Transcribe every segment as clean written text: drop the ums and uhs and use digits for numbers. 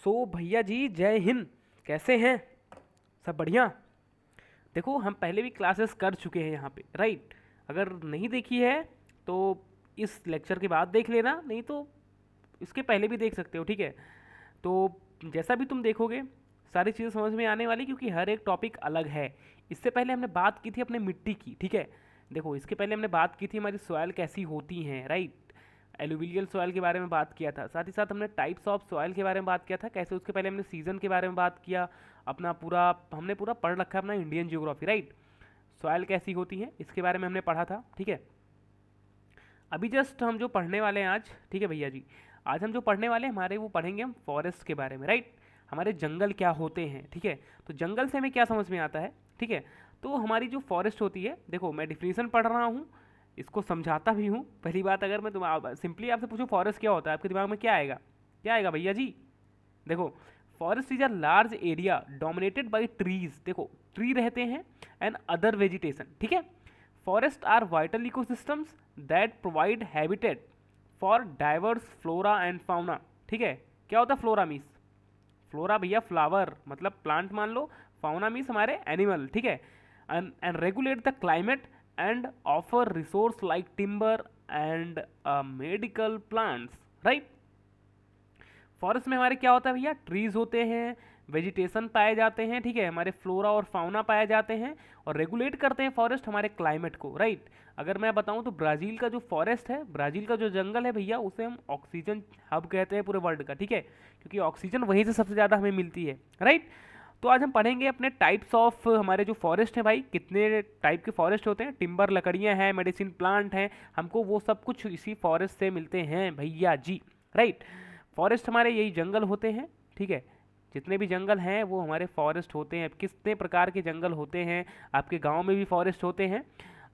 भैया जी जय हिंद। कैसे हैं? सब बढ़िया। देखो हम पहले भी क्लासेस कर चुके हैं यहाँ पे, राइट? अगर नहीं देखी है तो इस लेक्चर के बाद देख लेना, नहीं तो इसके पहले भी देख सकते हो, ठीक है? तो जैसा भी तुम देखोगे सारी चीज़ें समझ में आने वाली, क्योंकि हर एक टॉपिक अलग है। इससे पहले हमने बात की थी अपने मिट्टी की, ठीक है? देखो इसके पहले हमने बात की थी हमारी सॉयल कैसी होती हैं, राइट? एलुवियल सॉयल के बारे में बात किया था, साथ ही साथ हमने टाइप्स ऑफ सॉयल के बारे में बात किया था कैसे। उसके पहले हमने सीजन के बारे में बात किया। अपना पूरा हमने पूरा पढ़ रखा है अपना इंडियन जियोग्राफी, राइट? सॉयल कैसी होती है इसके बारे में हमने पढ़ा था, ठीक है? अभी जस्ट हम जो पढ़ने वाले हैं आज, ठीक है भैया जी, आज हम जो पढ़ने वाले हैं हमारे वो पढ़ेंगे हम फॉरेस्ट के बारे में, राइट? हमारे जंगल क्या होते हैं, ठीक है? तो जंगल से हमें क्या समझ में आता है, ठीक है? तो हमारी जो फॉरेस्ट होती है, देखो मैं डिफिनीशन पढ़ रहा हूँ, इसको समझाता भी हूँ। पहली बात, अगर मैं तुम सिंपली आपसे पूछूं फॉरेस्ट क्या होता है, आपके दिमाग में क्या आएगा? क्या आएगा भैया जी? देखो, forest is a large area dominated by trees. देखो ट्री रहते हैं एंड अदर वेजिटेशन, ठीक है? Forest are vital ecosystems that provide habitat for diverse flora and fauna, ठीक है? क्या होता है फ्लोरा मीन्स? फ्लोरा भैया फ्लावर मतलब प्लांट मान लो, फाउना मीन्स हमारे एनिमल, ठीक है? And regulate the climate and offer resource like timber and medical plants, right? Forest में हमारे क्या होता है भैया? ट्रीज होते हैं, वेजिटेशन पाए जाते हैं, ठीक है? हमारे फ्लोरा और फाउना पाए जाते हैं, और रेगुलेट करते हैं फॉरेस्ट हमारे क्लाइमेट को, राइट? अगर मैं बताऊं तो ब्राज़ील का जो फॉरेस्ट है, ब्राज़ील का जो जंगल है भैया, उसे हम ऑक्सीजन हब कहते हैं पूरे वर्ल्ड का, ठीक है? क्योंकि ऑक्सीजन वहीं से सबसे ज़्यादा हमें मिलती है, राइट? तो आज हम पढ़ेंगे अपने टाइप्स ऑफ हमारे जो फॉरेस्ट है भाई, कितने टाइप के फॉरेस्ट होते हैं। टिम्बर लकड़ियाँ हैं, मेडिसिन प्लांट हैं, हमको वो सब कुछ इसी फॉरेस्ट से मिलते हैं भैया जी, राइट? फॉरेस्ट हमारे यही जंगल होते हैं, ठीक है? जितने भी जंगल हैं वो हमारे फॉरेस्ट होते हैं। कितने प्रकार के जंगल होते हैं? आपके गांव में भी फॉरेस्ट होते हैं,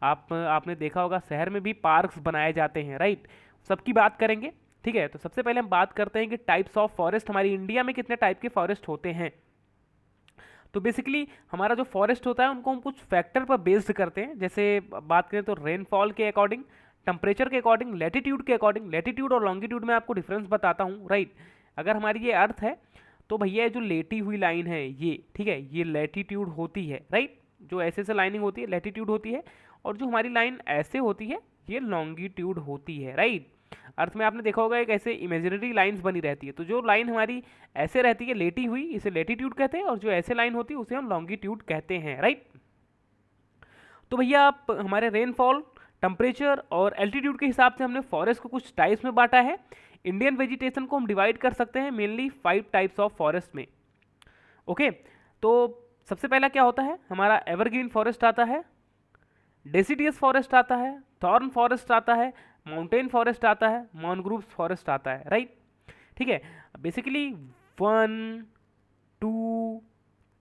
आपने देखा होगा शहर में भी पार्क्स बनाए जाते हैं, राइट? सबकी बात करेंगे, ठीक है? तो सबसे पहले हम बात करते हैं कि टाइप्स ऑफ फॉरेस्ट हमारी इंडिया में कितने टाइप के फॉरेस्ट होते हैं। तो बेसिकली हमारा जो फॉरेस्ट होता है उनको हम कुछ फैक्टर पर बेस्ड करते हैं। जैसे बात करें तो रेनफॉल के अकॉर्डिंग, टेम्परेचर के अकॉर्डिंग, लैटिट्यूड के अकॉर्डिंग। लैटिट्यूड और लॉन्गिट्यूड में आपको डिफरेंस बताता हूँ, राइट? अगर हमारी ये अर्थ है तो भैया ये जो लेटी हुई लाइन है ये, ठीक है, ये लैटिट्यूड होती है, राइट? जो ऐसे से लाइनिंग होती है लैटिट्यूड होती है, और जो हमारी लाइन ऐसे होती है ये लॉन्गिट्यूड होती है, राइट? अर्थ में आपने देखा होगा एक ऐसे इमेजिनरी लाइंस बनी रहती है, तो जो लाइन हमारी ऐसे रहती है लेटी हुई, इसे लेटीट्यूड कहते हैं, और जो ऐसे लाइन होती है उसे हम लॉन्गिट्यूड कहते हैं, राइट? तो भैया आप हमारे रेनफॉल, टेम्परेचर और एल्टीट्यूड के हिसाब से हमने फॉरेस्ट को कुछ टाइप्स में बांटा है। इंडियन वेजिटेशन को हम डिवाइड कर सकते हैं मेनली 5 टाइप्स ऑफ फॉरेस्ट में, ओके? तो सबसे पहला क्या होता है? हमारा एवरग्रीन फॉरेस्ट आता है, डेसिडियस फॉरेस्ट आता है, थॉर्न फॉरेस्ट आता है, माउंटेन फॉरेस्ट आता है, मॉनग्रूव्स फॉरेस्ट आता है, राइट? ठीक है? बेसिकली 1, 2,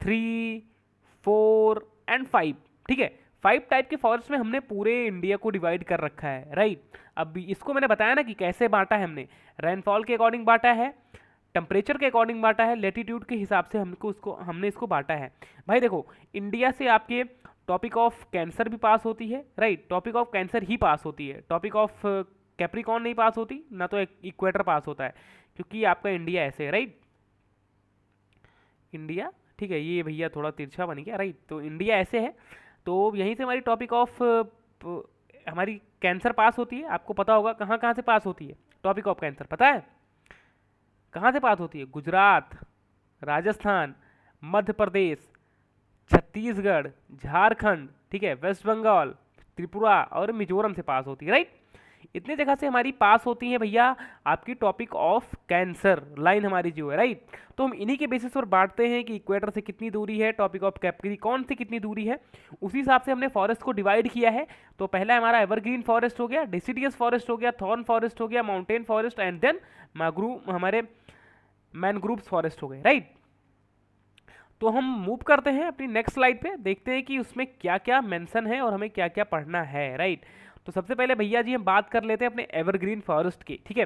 3, 4 एंड 5, ठीक है? 5 टाइप के फॉरेस्ट में हमने पूरे इंडिया को डिवाइड कर रखा है, राइट? अब इसको मैंने बताया ना कि कैसे बांटा है हमने। रेनफॉल के अकॉर्डिंग बांटा है, टेम्परेचर के अकॉर्डिंग बांटा है, लेटीट्यूड के हिसाब से हमने इसको बांटा है। भाई देखो, इंडिया से आपके टॉपिक ऑफ कैंसर भी पास होती है, राइट? टॉपिक ऑफ कैंसर ही पास होती है, टॉपिक ऑफ कैप्रिकॉन नहीं पास होती ना, तो इक्वेटर पास होता है, क्योंकि आपका इंडिया ऐसे है, राइट? इंडिया, ठीक है, ये भैया थोड़ा तिरछा बन गया, राइट? तो इंडिया ऐसे है, तो यहीं से हमारी टॉपिक ऑफ हमारी कैंसर पास होती है। आपको पता होगा कहाँ कहाँ से पास होती है टॉपिक ऑफ कैंसर, पता है कहाँ से पास होती है? गुजरात, राजस्थान, मध्य प्रदेश, छत्तीसगढ़, झारखंड, ठीक है, वेस्ट बंगाल, त्रिपुरा और मिजोरम से पास होती है, राइट? इतने जगह से हमारी पास होती है भैया आपकी टॉपिक ऑफ कैंसर लाइन हमारी जो है, राइट? तो हम इन्हीं के बेसिस पर बांटते हैं कि इक्वेटर से कितनी दूरी है, टॉपिक ऑफ कैप्रिकॉन से कितनी दूरी है, उसी हिसाब से हमने फॉरेस्ट को डिवाइड किया है। तो पहला हमारा एवरग्रीन फॉरेस्ट हो गया, डिसिडियस फॉरेस्ट हो गया, थॉर्न फॉरेस्ट हो गया, माउंटेन फॉरेस्ट, एंड देन हमारे मैनग्रूव्स फॉरेस्ट हो गए, राइट? तो हम मूव करते हैं अपनी नेक्स्ट स्लाइड पे, देखते हैं कि उसमें क्या क्या मेंशन है और हमें क्या क्या पढ़ना है, राइट? तो सबसे पहले भैया जी हम बात कर लेते हैं अपने एवरग्रीन फॉरेस्ट की, ठीक है?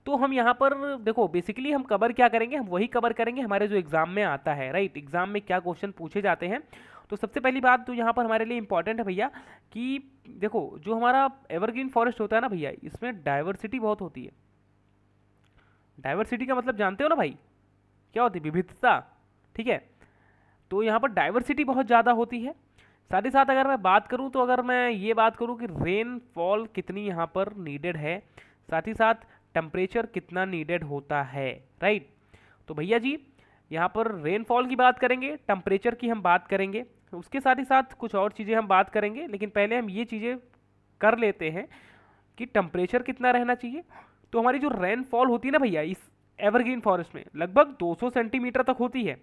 तो हम यहाँ पर देखो बेसिकली हम कवर क्या करेंगे, हम वही कवर करेंगे हमारे जो एग्जाम में आता है, राइट? एग्जाम में क्या क्वेश्चन पूछे जाते हैं। तो सबसे पहली बात तो यहाँ पर हमारे लिए इंपॉर्टेंट है भैया कि देखो जो हमारा एवरग्रीन फॉरेस्ट होता है ना भैया, इसमें डाइवर्सिटी बहुत होती है। डाइवर्सिटी का मतलब जानते हो ना भाई? क्या होती है, विविधता, ठीक है। तो यहाँ पर डाइवर्सिटी बहुत ज़्यादा होती है। साथ ही साथ अगर मैं बात करूँ तो अगर मैं ये बात करूँ कि रेनफॉल कितनी यहाँ पर नीडेड है, साथ ही साथ टेम्परेचर कितना नीडेड होता है, राइट। तो भैया जी यहाँ पर रेनफॉल की बात करेंगे, टेम्परेचर की हम बात करेंगे, उसके साथ ही साथ कुछ और चीज़ें हम बात करेंगे, लेकिन पहले हम ये चीज़ें कर लेते हैं कि टेम्परेचर कितना रहना चाहिए। तो हमारी जो रेनफॉल होती है ना भैया इस एवरग्रीन फॉरेस्ट में लगभग 200 सेंटीमीटर तक होती है,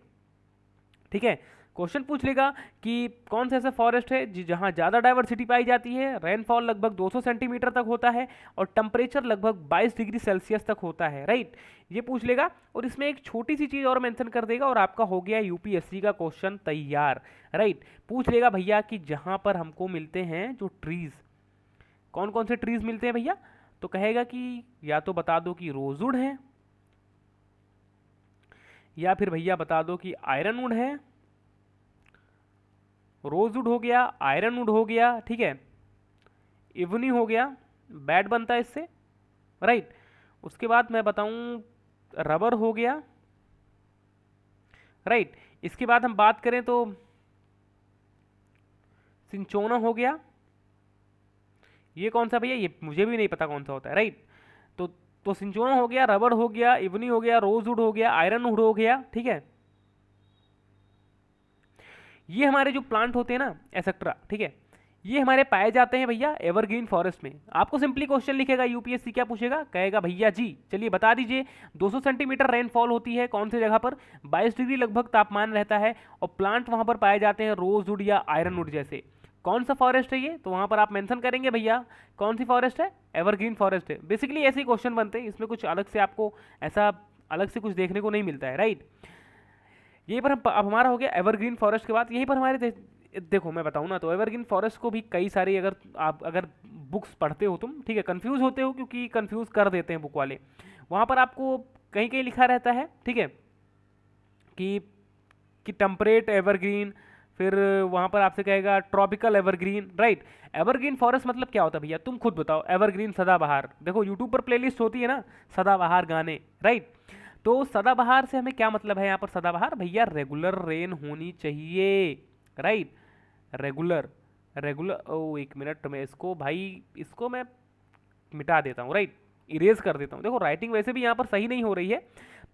ठीक है। क्वेश्चन पूछ लेगा कि कौन सा ऐसा फॉरेस्ट है जहां ज़्यादा डाइवर्सिटी पाई जाती है, रेनफॉल लगभग 200 सेंटीमीटर तक होता है और टेम्परेचर लगभग 22 डिग्री सेल्सियस तक होता है, राइट। ये पूछ लेगा और इसमें एक छोटी सी चीज़ और मेंशन कर देगा और आपका हो गया यूपीएससी का क्वेश्चन तैयार, राइट। पूछ लेगा भैया कि जहां पर हमको मिलते हैं जो ट्रीज़, कौन कौन से ट्रीज़ मिलते हैं भैया, तो कहेगा कि या तो बता दो कि रोजवुड है, या फिर भैया बता दो कि आयरनवुड है, रोजवुड हो गया, आयरनवुड हो गया, ठीक है, इवनी हो गया, बैट बनता है इससे, राइट। उसके बाद मैं बताऊं रबर हो गया, राइट। इसके बाद हम बात करें तो सिंचोना हो गया, ये कौन सा भैया, ये मुझे भी नहीं पता कौन सा होता है, राइट। तो सिंचोना हो गया, रबर हो गया, इवनी हो गया, रोजवुड हो गया, आयरनवुड हो गया, ठीक है। ये हमारे जो प्लांट होते हैं ना एसेट्रा, ठीक है, ये हमारे पाए जाते हैं भैया एवरग्रीन फॉरेस्ट में। आपको सिंपली क्वेश्चन लिखेगा यूपीएससी, क्या पूछेगा, कहेगा भैया जी चलिए बता दीजिए 200 सेंटीमीटर रेनफॉल होती है कौन सी जगह पर, 22 डिग्री लगभग तापमान रहता है और प्लांट वहां पर पाए जाते हैं रोजवुड या आयरनवुड जैसे, कौन सा फॉरेस्ट है ये, तो वहां पर आप मेंशन करेंगे भैया कौन सी फॉरेस्ट है, एवरग्रीन फॉरेस्ट है। बेसिकली ऐसे ही क्वेश्चन बनते हैं, इसमें कुछ अलग से आपको ऐसा अलग से कुछ देखने को नहीं मिलता है, राइट। यहीं पर हम अब हमारा हो गया एवरग्रीन फॉरेस्ट के बाद यहीं पर हमारे देखो मैं बताऊँ ना तो एवरग्रीन फॉरेस्ट को भी कई सारी अगर आप अगर बुक्स पढ़ते हो तुम, ठीक है, कंफ्यूज होते हो क्योंकि कंफ्यूज कर देते हैं बुक वाले, वहाँ पर आपको कहीं कहीं लिखा रहता है, ठीक है, कि टेम्परेट एवरग्रीन, फिर वहाँ पर आपसे कहेगा tropical evergreen, right. Evergreen forest मतलब क्या होता है भैया, तुम खुद बताओ। एवरग्रीन सदाबहार, देखो यूट्यूब पर प्लेलिस्ट होती है ना सदाबहार गाने, राइट। तो सदाबहार से हमें क्या मतलब है यहाँ पर, सदाबहार भैया रेगुलर रेन होनी चाहिए, राइट। रेगुलर रेगुलर ओ एक मिनट में इसको भाई इसको मैं मिटा देता हूँ, राइट, इरेज कर देता हूँ। देखो राइटिंग वैसे भी यहाँ पर सही नहीं हो रही है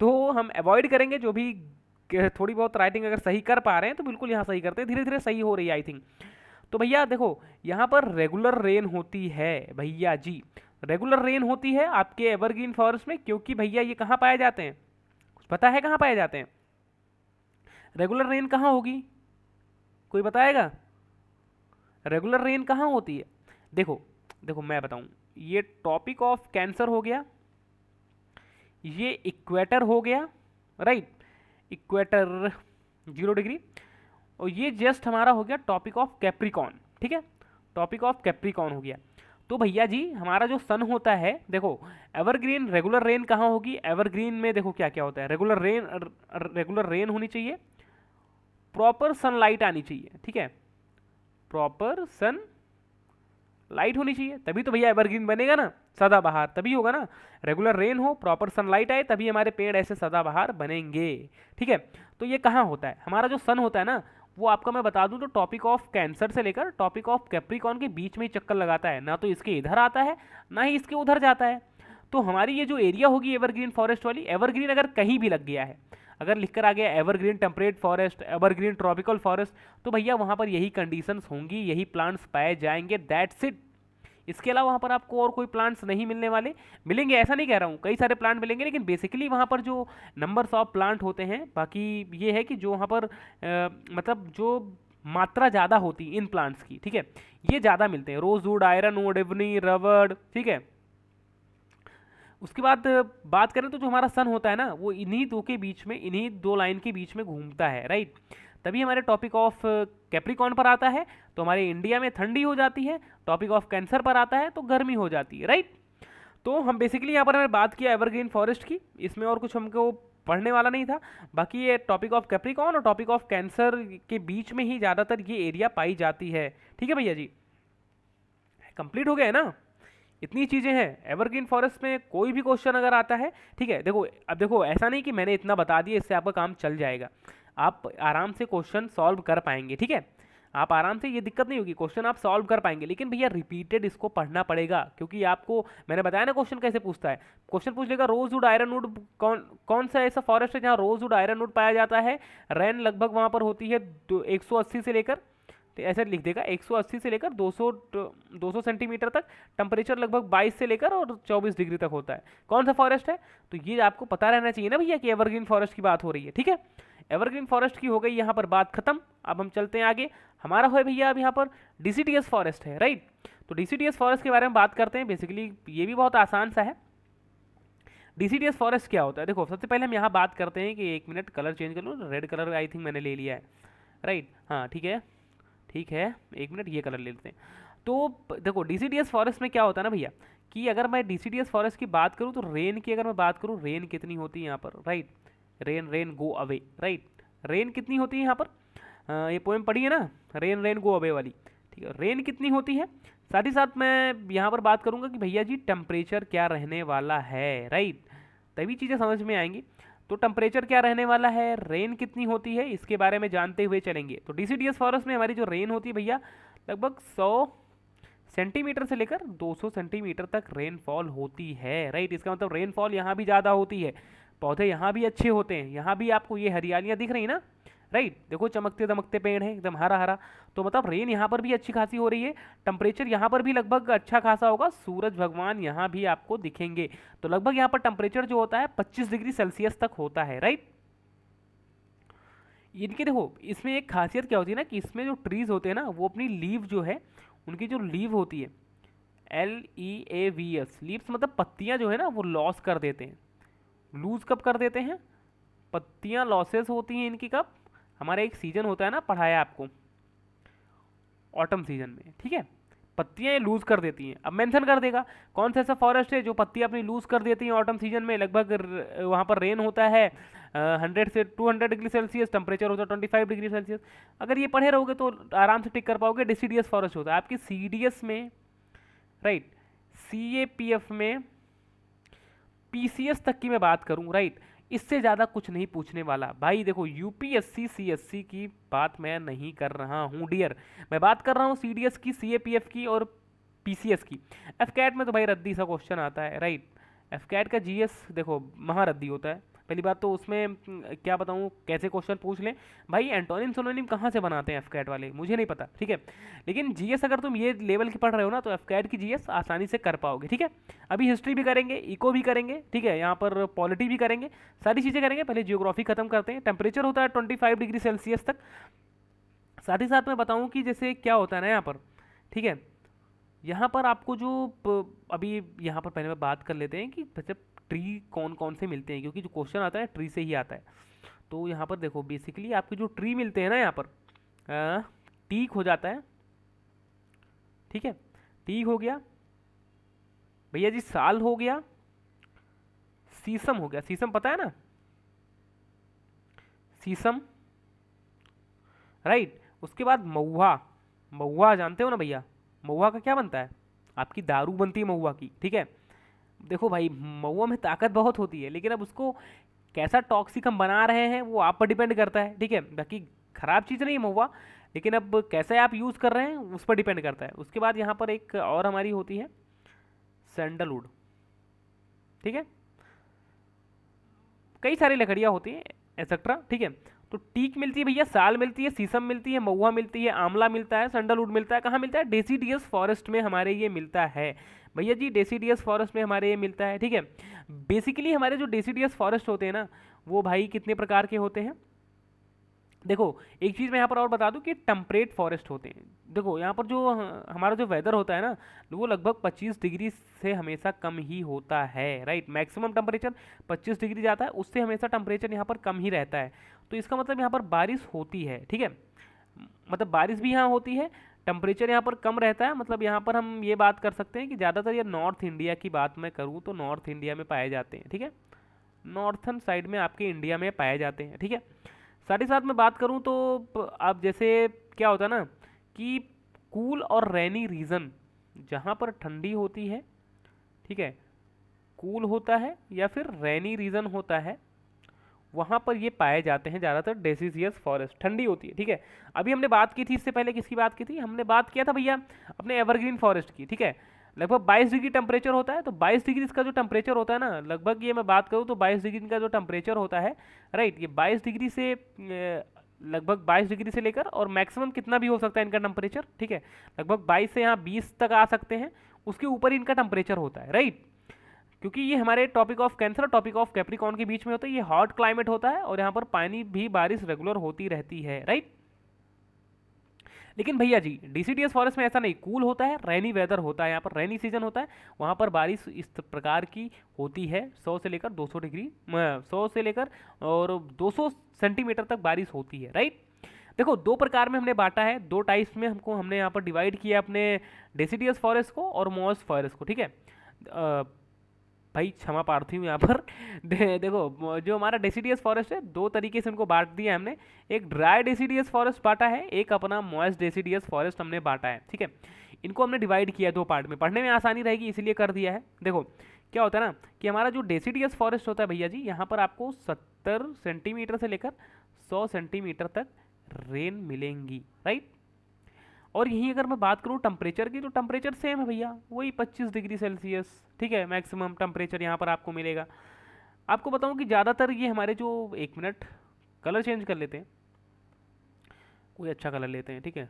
तो हम अवॉइड करेंगे, जो भी थोड़ी बहुत राइटिंग अगर सही कर पा रहे हैं तो बिल्कुल यहाँ सही करते हैं, धीरे धीरे सही हो रही है आई थिंक। तो भैया देखो यहाँ पर रेगुलर रेन होती है भैया जी, रेगुलर रेन होती है आपके एवरग्रीन फॉरेस्ट में, क्योंकि भैया ये कहाँ पाए जाते हैं, कुछ पता है कहाँ पाए जाते हैं, रेगुलर रेन कहाँ होगी, कोई बताएगा रेगुलर रेन कहाँ होती है। देखो देखो मैं बताऊं, ये टॉपिक ऑफ कैंसर हो गया, ये इक्वेटर हो गया, राइट, इक्वेटर 0 डिग्री, और ये जस्ट हमारा हो गया टॉपिक ऑफ कैप्रिकॉन, ठीक है, टॉपिक ऑफ कैप्रिकॉन हो गया। तो भैया जी हमारा जो सन होता है, देखो एवरग्रीन रेगुलर रेन कहाँ होगी, एवरग्रीन में देखो क्या क्या होता है, रेगुलर रेन होनी चाहिए, प्रॉपर सनलाइट आनी चाहिए, ठीक है, प्रॉपर सन लाइट होनी चाहिए, तभी तो भैया एवरग्रीन बनेगा ना, सदाबहार तभी होगा ना, रेगुलर रेन हो, प्रॉपर सनलाइट आए, तभी हमारे पेड़ ऐसे सदाबहार बनेंगे, ठीक है। तो ये कहाँ होता है, हमारा जो सन होता है ना वो आपका मैं बता दूं तो टॉपिक ऑफ कैंसर से लेकर टॉपिक ऑफ कैप्रिकॉन के बीच में ही चक्कर लगाता है, ना तो इसके इधर आता है ना ही इसके उधर जाता है। तो हमारी ये जो एरिया होगी एवरग्रीन फॉरेस्ट वाली, एवरग्रीन अगर कहीं भी लग गया है, अगर लिखकर आ गया evergreen temperate forest, evergreen tropical forest, तो भैया वहाँ पर यही कंडीशंस होंगी, यही प्लांट्स पाए जाएंगे, दैट्स इट। इसके अलावा वहाँ पर आपको और कोई प्लांट्स नहीं मिलने वाले, मिलेंगे ऐसा नहीं कह रहा हूँ, कई सारे प्लांट मिलेंगे, लेकिन बेसिकली वहाँ पर जो नंबर्स ऑफ प्लांट होते हैं, बाकी ये है कि जो वहाँ पर मतलब जो मात्रा ज़्यादा होती इन प्लांट्स की, ठीक है, ये ज़्यादा मिलते हैं, रोजवुड, आयरनवुड, इवनी, रबड़, ठीक है। उसके बाद बात करें तो जो हमारा सन होता है ना वो इन्हीं दो के बीच में, इन्हीं दो लाइन के बीच में घूमता है, राइट। तभी हमारे टॉपिक ऑफ कैप्रिकॉन पर आता है तो हमारे इंडिया में ठंडी हो जाती है, टॉपिक ऑफ कैंसर पर आता है तो गर्मी हो जाती है, राइट। तो हम बेसिकली यहाँ पर हमने बात किया एवरग्रीन फॉरेस्ट की, इसमें और कुछ हमको पढ़ने वाला नहीं था। बाकी ये टॉपिक ऑफ कैप्रिकॉन और टॉपिक ऑफ कैंसर के बीच में ही ज़्यादातर ये एरिया पाई जाती है, ठीक है भैया जी। कंप्लीट हो गया है ना, इतनी चीज़ें हैं एवरग्रीन फॉरेस्ट में। कोई भी क्वेश्चन अगर आता है, ठीक है, देखो अब देखो ऐसा नहीं कि मैंने इतना बता दिया इससे आपका काम चल जाएगा, आप आराम से क्वेश्चन सॉल्व कर पाएंगे, ठीक है, आप आराम से, ये दिक्कत नहीं होगी, क्वेश्चन आप सॉल्व कर पाएंगे। लेकिन भैया रिपीटेड इसको पढ़ना पड़ेगा, क्योंकि आपको मैंने बताया ना क्वेश्चन कैसे पूछता है। क्वेश्चन पूछ लेगा रोजवुड आयरनवुड कौन कौन सा ऐसा फॉरेस्ट है जहाँ रोजवुड आयरनवुड पाया जाता है, रैन लगभग वहाँ पर होती है 180 से लेकर, तो ऐसे लिख देगा 180 से लेकर 200 सेंटीमीटर तक, टेम्परेचर लगभग 22 से लेकर और 24 डिग्री तक होता है। कौन सा फॉरेस्ट है, तो ये आपको पता रहना चाहिए ना भैया कि एवरग्रीन फॉरेस्ट की बात हो रही है, ठीक है। एवरग्रीन फॉरेस्ट की हो गई यहाँ पर बात खत्म। अब हम चलते हैं आगे, हमारा है भैया अब यहाँ पर डिसिडियस फॉरेस्ट है, राइट। तो डिसिडियस फॉरेस्ट के बारे में बात करते हैं। बेसिकली ये भी बहुत आसान सा है। डिसिडियस फॉरेस्ट क्या होता है, देखो सबसे पहले हम यहाँ बात करते हैं कि 1 मिनट कलर चेंज कर लूँ, रेड कलर आई थिंक मैंने ले लिया है, राइट, हाँ ठीक है ठीक है, 1 मिनट ये कलर ले लेते हैं। तो देखो डिसिडियस फॉरेस्ट में क्या होता है ना भैया, कि अगर मैं डिसिडियस फॉरेस्ट की बात करूँ तो रेन की अगर मैं बात करूँ, रेन कितनी होती है यहाँ पर, right, rain rain go away, right, rain कितनी होती है यहाँ पर, ये पोएम पढ़ी है ना, रेन रेन गो अवे वाली, ठीक है, रेन कितनी होती है। साथ ही साथ मैं यहाँ पर बात करूँगा कि भैया जी टेम्परेचर क्या रहने वाला है, राइट, तभी चीज़ें समझ में आएंगी। तो टेम्परेचर क्या रहने वाला है, रेन कितनी होती है, इसके बारे में जानते हुए चलेंगे। तो डिसिडियस फॉरेस्ट में हमारी जो रेन होती है भैया, लगभग 100 सेंटीमीटर से लेकर 200 सेंटीमीटर तक रेनफॉल होती है, राइट। इसका मतलब रेनफॉल यहाँ भी ज़्यादा होती है, पौधे यहाँ भी अच्छे होते हैं, यहाँ भी आपको ये हरियालियाँ दिख रही ना, राइट, देखो चमकते दमकते पेड़ हैं एकदम हरा हरा, तो मतलब रेन यहाँ पर भी अच्छी खासी हो रही है। टेम्परेचर यहाँ पर भी लगभग अच्छा खासा होगा, सूरज भगवान यहाँ भी आपको दिखेंगे, तो लगभग यहाँ पर टेम्परेचर जो होता है 25 डिग्री सेल्सियस तक होता है, राइट। इनके देखो इसमें एक खासियत क्या होती है ना, कि इसमें जो ट्रीज होते हैं ना, वो अपनी लीव जो है, उनकी जो लीव होती है, LEAVS, लीव्स मतलब पत्तियां जो है ना, वो लॉस कर देते हैं। लूज कब कर देते हैं, पत्तियां लॉसेस होती हैं इनकी कब, हमारा एक सीजन होता है ना, पढ़ाया आपको ऑटम सीजन में, ठीक है, पत्तियां लूज कर देती हैं। अब मेंशन कर देगा कौन सा ऐसा फॉरेस्ट है जो पत्तियां अपनी लूज कर देती हैं ऑटम सीजन में, लगभग वहाँ पर रेन होता है 100 से 200 डिग्री सेल्सियस, टेम्परेचर होता है 25 डिग्री सेल्सियस। अगर ये पढ़े रहोगे तो आराम से टिक कर पाओगे। डिसिडियस फॉरेस्ट होता है आपकी CDS में, राइट, CAPF में, PCS तक की मैं बात करूँ, राइट, इससे ज़्यादा कुछ नहीं पूछने वाला भाई। देखो UPSC CSC की बात मैं नहीं कर रहा हूँ डियर, मैं बात कर रहा हूँ CDS की, CAPF की और PCS की। FCAT में तो भाई रद्दी सा क्वेश्चन आता है, राइट, FCAT का GS देखो महारद्दी होता है। पहली बात तो उसमें क्या बताऊँ कैसे क्वेश्चन पूछ लें भाई, एंटोनिम सिनोनिम कहाँ से बनाते हैं FCAT वाले, मुझे नहीं पता, ठीक है। लेकिन GS अगर तुम ये लेवल की पढ़ रहे हो ना, तो FCAT की GS आसानी से कर पाओगे, ठीक है। अभी हिस्ट्री भी करेंगे, इको भी करेंगे, ठीक है, यहाँ पर पॉलिटी भी करेंगे, सारी चीज़ें करेंगे। पहले जियोग्राफी खत्म करते हैं। टेम्परेचर होता है 25 डिग्री सेल्सियस तक। साथ ही साथ मैं बताऊँ कि जैसे क्या होता है ना यहाँ पर, ठीक है, यहाँ पर आपको जो अभी यहाँ पर पहले मैं बात कर लेते हैं कि जब ट्री कौन कौन से मिलते हैं, क्योंकि जो क्वेश्चन आता है ट्री से ही आता है। तो यहाँ पर देखो बेसिकली आपके जो ट्री मिलते हैं ना, यहाँ पर टीक हो जाता है, ठीक है, टीक हो गया भैया जी, साल हो गया, शीशम हो गया, शीशम पता है ना, शीशम, राइट। उसके बाद महुआ, महुआ जानते हो ना भैया, महुआ का क्या बनता है, आपकी दारू बनती है महुआ की, ठीक है। देखो भाई महुआ में ताकत बहुत होती है, लेकिन अब उसको कैसा टॉक्सिक हम बना रहे हैं वो आप पर डिपेंड करता है, ठीक है। बाकी खराब चीज़ नहीं है महुआ, लेकिन अब कैसे आप यूज़ कर रहे हैं उस पर डिपेंड करता है। उसके बाद यहाँ पर एक और हमारी होती है सैंडलवुड, ठीक है, कई सारी लकड़ियाँ होती हैं एक्सेट्रा, ठीक है। तो टीक मिलती है भैया, साल मिलती है, शीशम मिलती है, महुआ मिलती है, आंवला मिलता है, सैंडलवुड मिलता है। कहाँ मिलता है, डेसिडियस फॉरेस्ट में हमारे ये मिलता है भैया जी, डेसिडियस फॉरेस्ट में हमारे ये मिलता है, ठीक है। बेसिकली हमारे जो डेसिडियस फॉरेस्ट होते हैं ना, वो भाई कितने प्रकार के होते हैं। देखो एक चीज़ मैं यहाँ पर और बता दूँ कि टेम्परेट फॉरेस्ट होते हैं। देखो यहाँ पर जो हमारा जो वेदर होता है ना, वो लगभग 25 डिग्री से हमेशा कम ही होता है, राइट। मैक्सिमम टेम्परेचर 25 डिग्री जाता है, उससे हमेशा टेम्परेचर यहाँ पर कम ही रहता है। तो इसका मतलब यहाँ पर बारिश होती है, ठीक है, मतलब बारिश भी यहाँ होती है, टेम्परेचर यहाँ पर कम रहता है। मतलब यहाँ पर हम ये बात कर सकते हैं कि ज़्यादातर ये नॉर्थ इंडिया की बात मैं करूँ तो नॉर्थ इंडिया में पाए जाते हैं, ठीक है, नॉर्थन साइड में आपके इंडिया में पाए जाते हैं, ठीक है। साथ ही साथ मैं बात करूं तो अब जैसे क्या होता है ना कि कूल और रेनी रीजन, जहां पर ठंडी होती है ठीक है, कूल होता है या फिर रेनी रीजन होता है, वहाँ पर ये पाए जाते हैं ज़्यादातर डेसिडियस फॉरेस्ट, ठंडी होती है। ठीक है, अभी हमने बात की थी, इससे पहले किसकी बात की थी, हमने बात किया था भैया अपने एवरग्रीन फॉरेस्ट की। ठीक है, लगभग 22 डिग्री टेम्परेचर होता है, तो 22 डिग्री इसका जो टेम्परेचर होता है ना, लगभग ये मैं बात करूँ तो 22 डिग्री का जो टेम्परेचर होता है, राइट, ये 22 डिग्री से लगभग 22 डिग्री से लेकर और मैक्सिमम कितना भी हो सकता है इनका टेम्परेचर। ठीक है, लगभग 22 से यहाँ 20 तक आ सकते हैं, उसके ऊपर इनका टेम्परेचर होता है, राइट। क्योंकि ये हमारे टॉपिक ऑफ कैंसर और टॉपिक ऑफ कैप्रिकॉर्न के बीच में होता है, ये हॉट क्लाइमेट होता है और यहाँ पर पानी भी बारिश रेगुलर होती रहती है, राइट। लेकिन भैया जी डीसीडीएस फॉरेस्ट में ऐसा नहीं, कूल होता है, रेनी वेदर होता है, यहाँ पर रेनी सीजन होता है, वहाँ पर बारिश इस प्रकार की होती है 100 से लेकर 200 डिग्री 100 से लेकर और 200 सेंटीमीटर तक बारिश होती है, राइट। देखो दो प्रकार में हमने बांटा है, दो टाइप्स में हमने यहाँ पर डिवाइड किया अपने डेसिडियस फॉरेस्ट को और मॉइस्ट फॉरेस्ट को। ठीक है, भाई क्षमा प्रार्थी हूँ यहाँ पर देखो जो हमारा डेसिडियस फॉरेस्ट है, दो तरीके से उनको बांट दिया हमने, एक ड्राई डेसिडियस फॉरेस्ट बांटा है, एक अपना मॉइस्ट डेसिडियस फॉरेस्ट हमने बांटा है। ठीक है, इनको हमने डिवाइड किया दो पार्ट में, पढ़ने में आसानी रहेगी इसलिए कर दिया है। देखो क्या होता है ना कि हमारा जो डेसिडियस फॉरेस्ट होता है भैया जी, यहाँ पर आपको 70 सेंटीमीटर से लेकर 100 सेंटीमीटर तक रेन मिलेंगी, राइट। और यहीं अगर मैं बात करूँ टेम्परेचर की, तो टेम्परेचर सेम है भैया, वही 25 डिग्री सेल्सियस। ठीक है, मैक्सिमम टेम्परेचर यहाँ पर आपको मिलेगा। आपको बताऊँ कि ज़्यादातर ये हमारे जो, एक मिनट, कलर चेंज कर लेते हैं, कोई अच्छा कलर लेते हैं। ठीक है,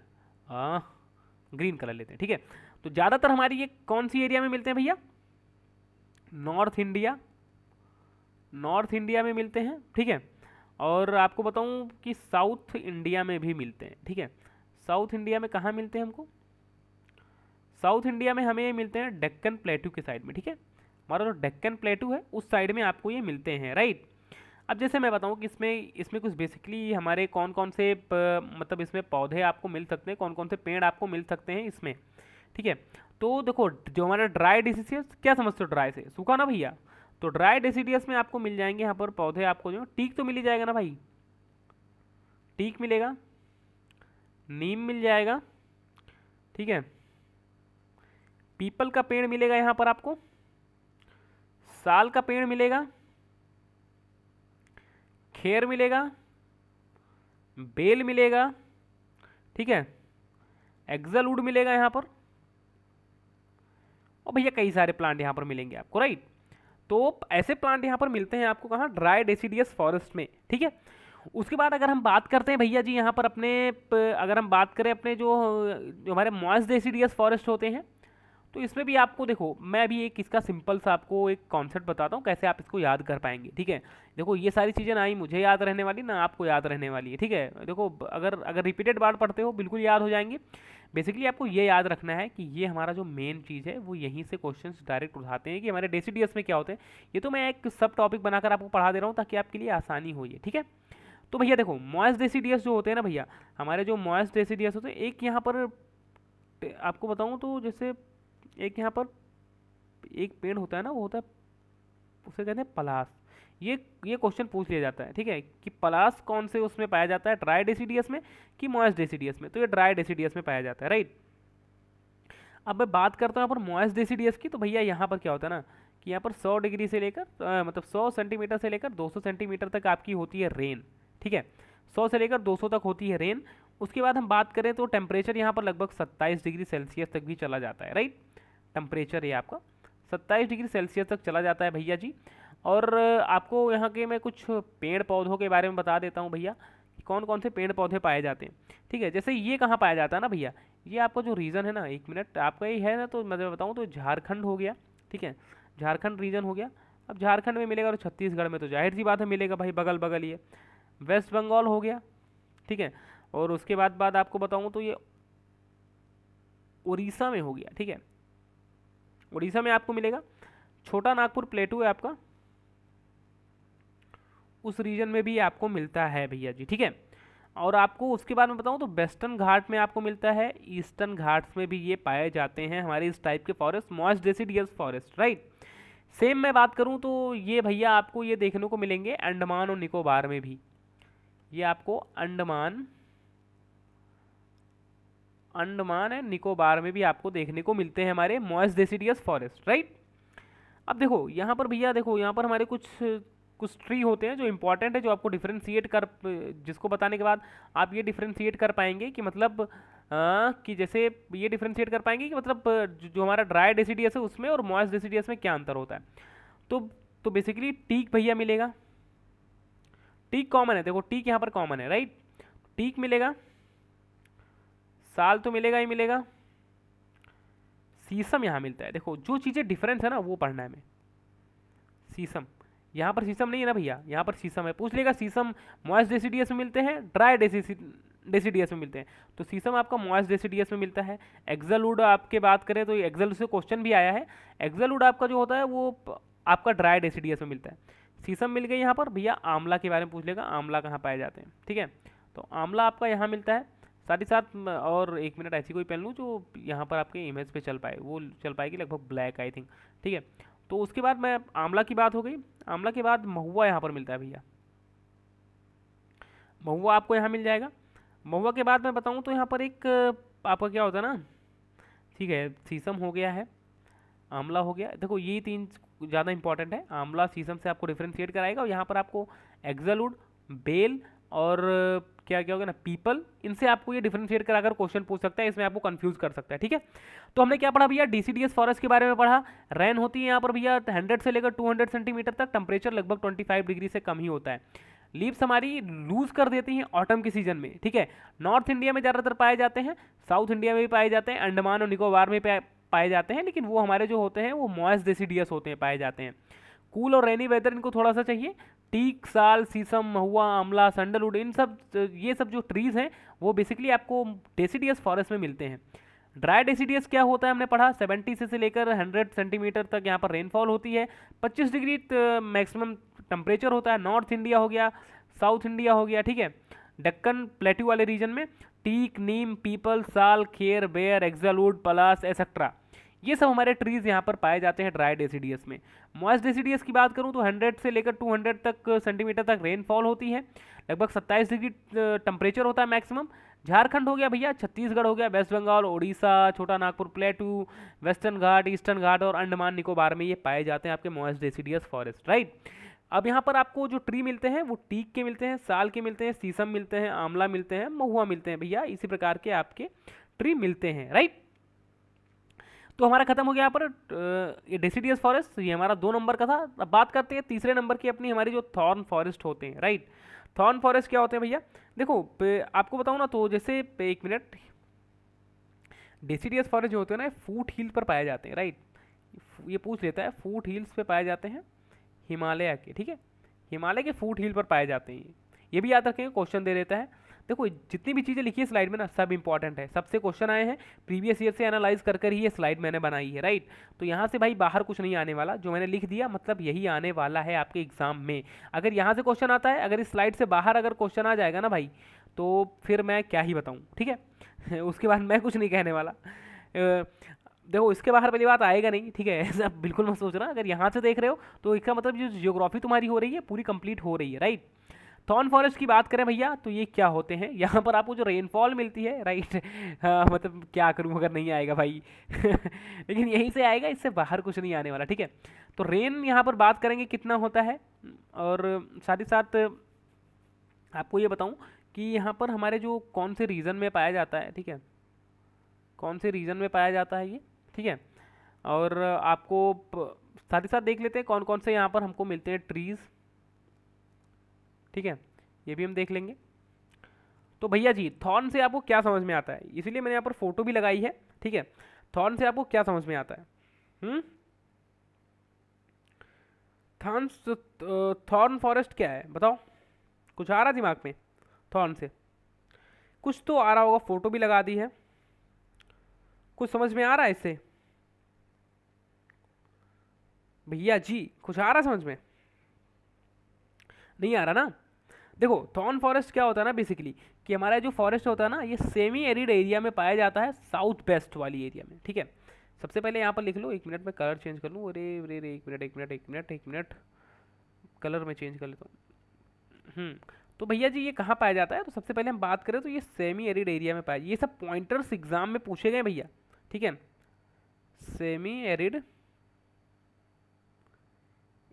ग्रीन कलर लेते हैं। ठीक है, तो ज़्यादातर हमारी ये कौन सी एरिया में मिलते हैं भैया, नॉर्थ इंडिया, नॉर्थ इंडिया में मिलते हैं। ठीक है, और आपको बताऊं कि साउथ इंडिया में भी मिलते हैं। ठीक है, साउथ इंडिया में कहाँ मिलते हैं हमको, साउथ इंडिया में हमें ये मिलते हैं डेक्कन प्लेटू के साइड में। ठीक है, हमारा जो डेक्कन प्लेटू है उस साइड में आपको ये मिलते हैं, राइट। अब जैसे मैं बताऊं कि इसमें इसमें कुछ बेसिकली हमारे कौन कौन से मतलब इसमें पौधे आपको मिल सकते हैं, कौन कौन से पेड़ आपको मिल सकते हैं इसमें। ठीक है, तो देखो जो हमारा ड्राई डेसिडियस, क्या समझते हो ड्राई से, सूखा ना भैया, तो ड्राई डेसिडियस में आपको मिल जाएंगे यहाँ पर पौधे, आपको जो टीक तो मिल ही जाएगा ना भाई, टीक मिलेगा, नीम मिल जाएगा, ठीक है, पीपल का पेड़ मिलेगा यहाँ पर आपको, साल का पेड़ मिलेगा, खेर मिलेगा, बेल मिलेगा, ठीक है, एक्सलवुड मिलेगा यहाँ पर, और भैया कई सारे प्लांट यहाँ पर मिलेंगे आपको, राइट। तो ऐसे प्लांट यहाँ पर मिलते हैं आपको कहाँ, ड्राई डेसिडियस फॉरेस्ट में। ठीक है, उसके बाद अगर हम बात करते हैं भैया जी यहाँ पर अपने अगर हम बात करें अपने जो हमारे मॉइस्ट डेसिडियस फॉरेस्ट होते हैं, तो इसमें भी आपको देखो, मैं अभी एक इसका सिंपल सा आपको एक कॉन्सेप्ट बताता हूँ कैसे आप इसको याद कर पाएंगे। ठीक है, देखो ये सारी चीज़ें ना ही मुझे याद रहने वाली ना आपको याद रहने वाली है। ठीक है, देखो अगर अगर रिपीटेड बार पढ़ते हो बिल्कुल याद हो जाएंगे। बेसिकली आपको ये याद रखना है कि ये हमारा जो मेन चीज़ है वो यहीं से क्वेश्चंस डायरेक्ट उठाते हैं कि हमारे डेसिडियस में क्या होते हैं। ये तो मैं एक सब टॉपिक बनाकर आपको पढ़ा दे रहा हूँ ताकि आपके लिए आसानी हो ये। ठीक है, तो भैया देखो मॉइस्ट डेसिडियस जो होते हैं ना भैया, हमारे जो मॉइस्ट डेसिडियस होते हैं, एक यहाँ पर आपको बताऊँ तो जैसे एक यहाँ पर एक पेड़ होता है ना, वो होता है, उसे कहते हैं पलास। ये क्वेश्चन पूछ लिया जाता है, ठीक है, कि पलास कौन से उसमें पाया जाता है, ड्राई डेसिडियस में कि मॉइस्ट डेसिडियस में, तो ये ड्राई डेसिडियस में पाया जाता है, राइट। अब मैं बात करता हूँ यहाँ पर मॉइस्ट डेसिडियस की, तो भैया यहाँ पर क्या होता है ना कि यहाँ पर 100 डिग्री से लेकर मतलब 100 सेंटीमीटर से लेकर 200 सेंटीमीटर तक आपकी होती है रेन। ठीक है, 100 से लेकर 200 तक होती है रेन। उसके बाद हम बात करें तो टेम्परेचर यहाँ पर लगभग 27 डिग्री सेल्सियस तक भी चला जाता है, राइट। टेम्परेचर ये आपका 27 डिग्री सेल्सियस तक चला जाता है भैया जी। और आपको यहाँ के मैं कुछ पेड़ पौधों के बारे में बता देता हूँ भैया कि कौन कौन से पेड़ पौधे पाए जाते हैं। ठीक है, जैसे ये कहाँ पाया जाता है ना भैया, ये आपका जो रीजन है ना, एक मिनट, आपका ही है ना, तो मैं बताऊँ तो झारखंड हो गया। ठीक है, झारखंड रीजन हो गया। अब झारखंड में मिलेगा तो छत्तीसगढ़ में तो जाहिर सी बात है मिलेगा भाई, बगल बगल ही है। वेस्ट बंगाल हो गया, ठीक है, और उसके बाद आपको बताऊँ तो ये उड़ीसा में हो गया। ठीक है, उड़ीसा में आपको मिलेगा। छोटा नागपुर प्लेटू है आपका, उस रीजन में भी आपको मिलता है भैया जी। ठीक है, और आपको उसके बाद में बताऊं तो वेस्टर्न घाट में आपको मिलता है, ईस्टर्न घाट्स में भी ये पाए जाते हैं हमारे इस टाइप के forest, moist deciduous forest, right. Same मैं बात करूं तो ये भैया आपको ये देखने को मिलेंगे अंडमान और निकोबार में भी, ये आपको अंडमान एंड निकोबार में भी आपको देखने को मिलते हैं हमारे मॉइस्ट डेसिडियस फॉरेस्ट, राइट। अब देखो यहाँ पर भैया, देखो यहाँ पर हमारे कुछ कुछ ट्री होते हैं जो इंपॉर्टेंट है, जो आपको डिफ्रेंशिएट कर, जिसको बताने के बाद आप ये डिफ्रेंशिएट कर पाएंगे कि मतलब कि जैसे ये डिफ्रेंशिएट कर पाएंगे कि मतलब जो हमारा ड्राई डेसिडियस है उसमें और मॉइस्ट डेसिडियस में क्या अंतर होता है। तो तो बेसिकली टीक भैया मिलेगा, टीक कॉमन है, देखो टीक यहाँ पर कॉमन है, राइट। टीक मिलेगा, साल तो मिलेगा ही मिलेगा, शीशम यहाँ मिलता है। देखो जो चीज़ें डिफरेंस है ना वो पढ़ना है हमें। शीशम, यहाँ पर शीशम नहीं है ना भैया, यहाँ पर शीशम है, पूछ लेगा शीशम मॉइस्ट डेसिडियस में मिलते हैं, ड्राई डेसिडियस में मिलते हैं, तो शीशम आपका मॉइस्ट डेसिडियस में मिलता है। एक्सलवुड आपके बात करें तो एक्सलवुड से क्वेश्चन भी आया है, एक्सलवुड आपका जो होता है वो आपका ड्राई डेसिडियस में मिलता है। शीशम मिल गई यहाँ पर भैया। आंवला के बारे में पूछ लेगा, आंवला कहाँ पाए जाते हैं, ठीक है, तो आंवला आपका यहाँ मिलता है। साथ ही साथ और एक मिनट ऐसी कोई पेन लूँ जो यहाँ पर आपके इमेज पे चल पाए, वो चल पाएगी लगभग ब्लैक आई थिंक, ठीक है। तो उसके बाद मैं आंवला की बात हो गई, आंवला के बाद महुआ यहाँ पर मिलता है भैया, महुआ आपको यहाँ मिल जाएगा। महुआ के बाद मैं बताऊँ तो यहाँ पर एक आपका क्या होता है ना, ठीक है, शीशम हो गया है, आंवला हो गया। देखो ये तीन ज़्यादा इंपॉर्टेंट है, आंवला शीशम से आपको डिफ्रेंशिएट कराएगा, और यहाँ पर आपको एक्सलवुड, बेल और क्या क्या होगा ना, पीपल, इनसे आपको ये डिफरेंशिएट कराकर क्वेश्चन पूछ सकता है, इसमें आपको कंफ्यूज कर सकता है, ठीक है। तो हमने क्या पढ़ा भैया, डीसीडीएस फॉरेस्ट के बारे में पढ़ा। रेन होती है यहाँ पर भैया 100 से लेकर 200 सेंटीमीटर तक, टेम्परेचर लगभग 25 डिग्री से कम ही होता है। लीव्स हमारी लूज कर देती हैं ऑटम के सीजन में, ठीक है। नॉर्थ इंडिया में ज़्यादातर पाए जाते हैं, साउथ इंडिया में भी पाए जाते हैं, अंडमान और निकोबार में पाए जाते हैं, लेकिन वो हमारे जो होते हैं वो मॉइस्ट डेसिडियस होते हैं, पाए जाते हैं। कूल और रेनी वेदर इनको थोड़ा सा चाहिए। टीक, साल, शीशम, महुआ, आंवला, सैंडलवुड, इन सब ये सब जो ट्रीज हैं वो बेसिकली आपको डेसिडियस फॉरेस्ट में मिलते हैं। ड्राई डेसिडियस क्या होता है हमने पढ़ा, 70 से लेकर 100 सेंटीमीटर तक यहाँ पर रेनफॉल होती है, 25 डिग्री मैक्सिमम टेम्परेचर होता है। नॉर्थ इंडिया हो गया, साउथ इंडिया हो गया, ठीक है। दक्कन प्लेट्यू वाले रीजन में टीक, नीम, पीपल, साल, खेर, बेर, एक्सलवुड, पलास एक्सेट्रा, ये सब हमारे ट्रीज यहाँ पर पाए जाते हैं ड्राई डेसिडियस में। मॉइस्ट डेसिडियस की बात करूँ तो 100 से लेकर 200 तक सेंटीमीटर तक रेनफॉल होती है, लगभग 27 डिग्री टेम्परेचर होता है मैक्सिमम। झारखंड हो गया भैया, छत्तीसगढ़ हो गया, वेस्ट बंगाल, उड़ीसा, छोटा नागपुर प्लेटू, वेस्टर्न घाट, ईस्टर्न घाट और अंडमान निकोबार में ये पाए जाते हैं आपके मॉइस्ट डेसिडियस फॉरेस्ट, राइट। अब यहाँ पर आपको जो ट्री मिलते हैं वो टीक के मिलते हैं, साल के मिलते हैं, शीशम मिलते हैं, आंवला मिलते हैं, महुआ मिलते हैं भैया, इसी प्रकार के आपके ट्री मिलते हैं, राइट। तो हमारा खत्म हो गया यहाँ पर ये डेसिडियस फॉरेस्ट, ये हमारा 2 नंबर का था। अब बात करते हैं तीसरे नंबर की अपनी, हमारी जो थॉर्न फॉरेस्ट होते हैं, राइट। थॉर्न फॉरेस्ट क्या होते हैं भैया, देखो आपको बताऊँ ना, तो जैसे एक मिनट, डेसिडियस फॉरेस्ट जो होते हैं ना फूट हिल पर पाए जाते हैं, राइट। ये पूछ लेता है, फूट हिल्स पे पाए जाते हैं हिमालय के, ठीक है, हिमालय के फूट हिल पर पाए जाते हैं, ये भी याद रखेंगे, क्वेश्चन दे देता है। देखो जितनी भी चीज़ें लिखी है स्लाइड में ना सब इंपॉर्टेंट है, सबसे क्वेश्चन आए हैं, प्रीवियस ईयर से एनालाइज कर ही ये स्लाइड मैंने बनाई है, राइट। तो यहाँ से भाई बाहर कुछ नहीं आने वाला, जो मैंने लिख दिया मतलब यही आने वाला है आपके एग्जाम में। अगर यहाँ से क्वेश्चन आता है, अगर इस स्लाइड से बाहर अगर क्वेश्चन आ जाएगा ना भाई, तो फिर मैं क्या ही बताऊँ, ठीक है उसके बाद मैं कुछ नहीं कहने वाला। देखो इसके बाहर पहली बात आएगा नहीं, ठीक है ऐसा बिल्कुल मत सोचना। अगर यहाँ से देख रहे हो तो इसका मतलब जो ज्योग्राफी तुम्हारी हो रही है पूरी कंप्लीट हो रही है, राइट। थॉर्न फॉरेस्ट की बात करें भैया तो ये क्या होते हैं, यहाँ पर आपको जो रेनफॉल मिलती है, राइट मतलब क्या करूँ अगर नहीं आएगा भाई लेकिन यहीं से आएगा, इससे बाहर कुछ नहीं आने वाला, ठीक है। तो रेन यहाँ पर बात करेंगे कितना होता है, और साथ ही साथ आपको ये बताऊँ कि यहाँ पर हमारे जो कौन से रीजन में पाया जाता है, ठीक है, कौन से रीजन में पाया जाता है ये, ठीक है। और आपको साथ ही साथ देख लेते हैं कौन कौन से यहाँ पर हमको मिलते हैं ट्रीज़, ठीक है, ये भी हम देख लेंगे। तो भैया जी थॉर्न से आपको क्या समझ में आता है, इसीलिए मैंने यहाँ पर फोटो भी लगाई है, ठीक है। थॉर्न से आपको क्या समझ में आता है, थॉर्न फॉरेस्ट क्या है बताओ, कुछ आ रहा दिमाग में थॉर्न से, कुछ तो आ रहा होगा, फोटो भी लगा दी है, कुछ समझ में आ रहा है इससे भैया जी, कुछ आ रहा समझ में, नहीं आ रहा ना। देखो थॉर्न फॉरेस्ट क्या होता है ना बेसिकली, कि हमारा जो फॉरेस्ट होता है ना ये सेमी एरिड एरिया में पाया जाता है, साउथ वेस्ट वाली एरिया में, ठीक है। सबसे पहले यहाँ पर लिख लो, एक मिनट में कलर चेंज कर लूँ, अरे अरे अरे एक मिनट कलर में चेंज कर लेता हूँ। तो भैया जी ये कहाँ पाया जाता है, तो सबसे पहले हम बात करें तो ये सेमी एरिड एरिया में पाया, ये सब पॉइंटर्स एग्जाम में पूछे गए भैया, ठीक है। सेमी एरिड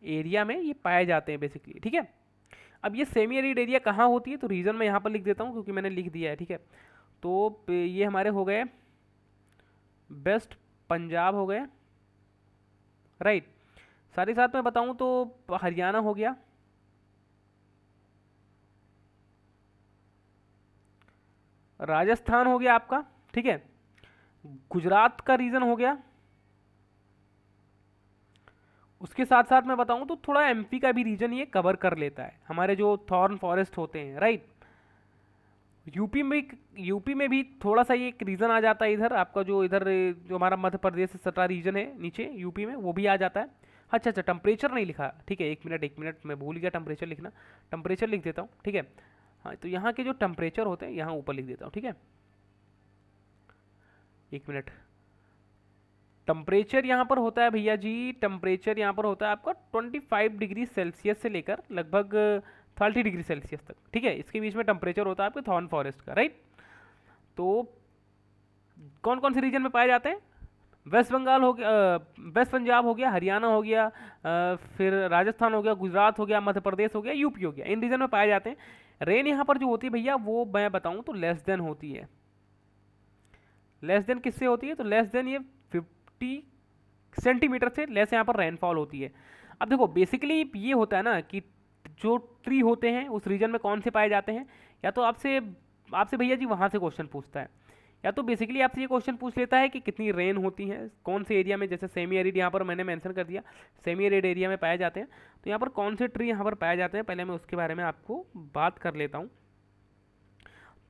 एरिया में ये पाए जाते हैं बेसिकली, ठीक है। अब ये सेमी एरिड एरिया कहाँ होती है, तो रीजन मैं यहाँ पर लिख देता हूँ क्योंकि मैंने लिख दिया है, ठीक है। तो ये हमारे हो गए वेस्ट पंजाब हो गए, राइट। साथ ही साथ मैं बताऊँ तो हरियाणा हो गया, राजस्थान हो गया आपका, ठीक है। गुजरात का रीजन हो गया। उसके साथ साथ मैं बताऊं तो थोड़ा एमपी का भी रीजन ये कवर कर लेता है, हमारे जो थॉर्न फॉरेस्ट होते हैं, राइट। यूपी में भी थोड़ा सा ये एक रीजन आ जाता है, इधर आपका जो इधर जो हमारा मध्य प्रदेश से सटा रीजन है नीचे यूपी में, वो भी आ जाता है। अच्छा अच्छा, टेम्परेचर नहीं लिखा, ठीक है, एक मिनट मैं भूल गया टेम्परेचर लिखना। टेम्परेचर लिख देता हूँ, ठीक है। हाँ, तो यहाँ के जो टेम्परेचर होते हैं यहाँ ऊपर लिख देता हूँ, ठीक है। एक मिनट, टेम्परेचर यहाँ पर होता है भैया जी, टेम्परेचर यहाँ पर होता है आपका 25 डिग्री सेल्सियस से लेकर लगभग 30 डिग्री सेल्सियस तक, ठीक है। इसके बीच में टेम्परेचर होता है आपके थॉर्न फॉरेस्ट का, राइट। तो कौन कौन से रीजन में पाए जाते हैं? वेस्ट बंगाल हो गया, वेस्ट पंजाब हो गया, हरियाणा हो गया, फिर राजस्थान हो गया, गुजरात हो गया, मध्य प्रदेश हो गया, यूपी हो गया, इन रीजन में पाए जाते हैं। रेन यहाँ पर जो होती है भैया वो मैं बताऊँ तो लेस देन होती है। लेस देन किससे होती है? तो लेस देन ये 50 सेंटीमीटर से लेस यहाँ पर रेनफॉल होती है। अब देखो बेसिकली ये होता है ना कि जो ट्री होते हैं उस रीजन में कौन से पाए जाते हैं, या तो आपसे आपसे भैया जी वहाँ से क्वेश्चन पूछता है, या तो बेसिकली आपसे ये क्वेश्चन पूछ लेता है कि कितनी रेन होती है कौन से एरिया में। जैसे सेमी एरिड यहाँ पर मैंने मेंशन कर दिया, सेमी एरिड एरिया में पाए जाते हैं, तो यहाँ पर कौन से ट्री यहाँ पर पाए जाते हैं, पहले मैं उसके बारे में आपको बात कर लेता हूँ।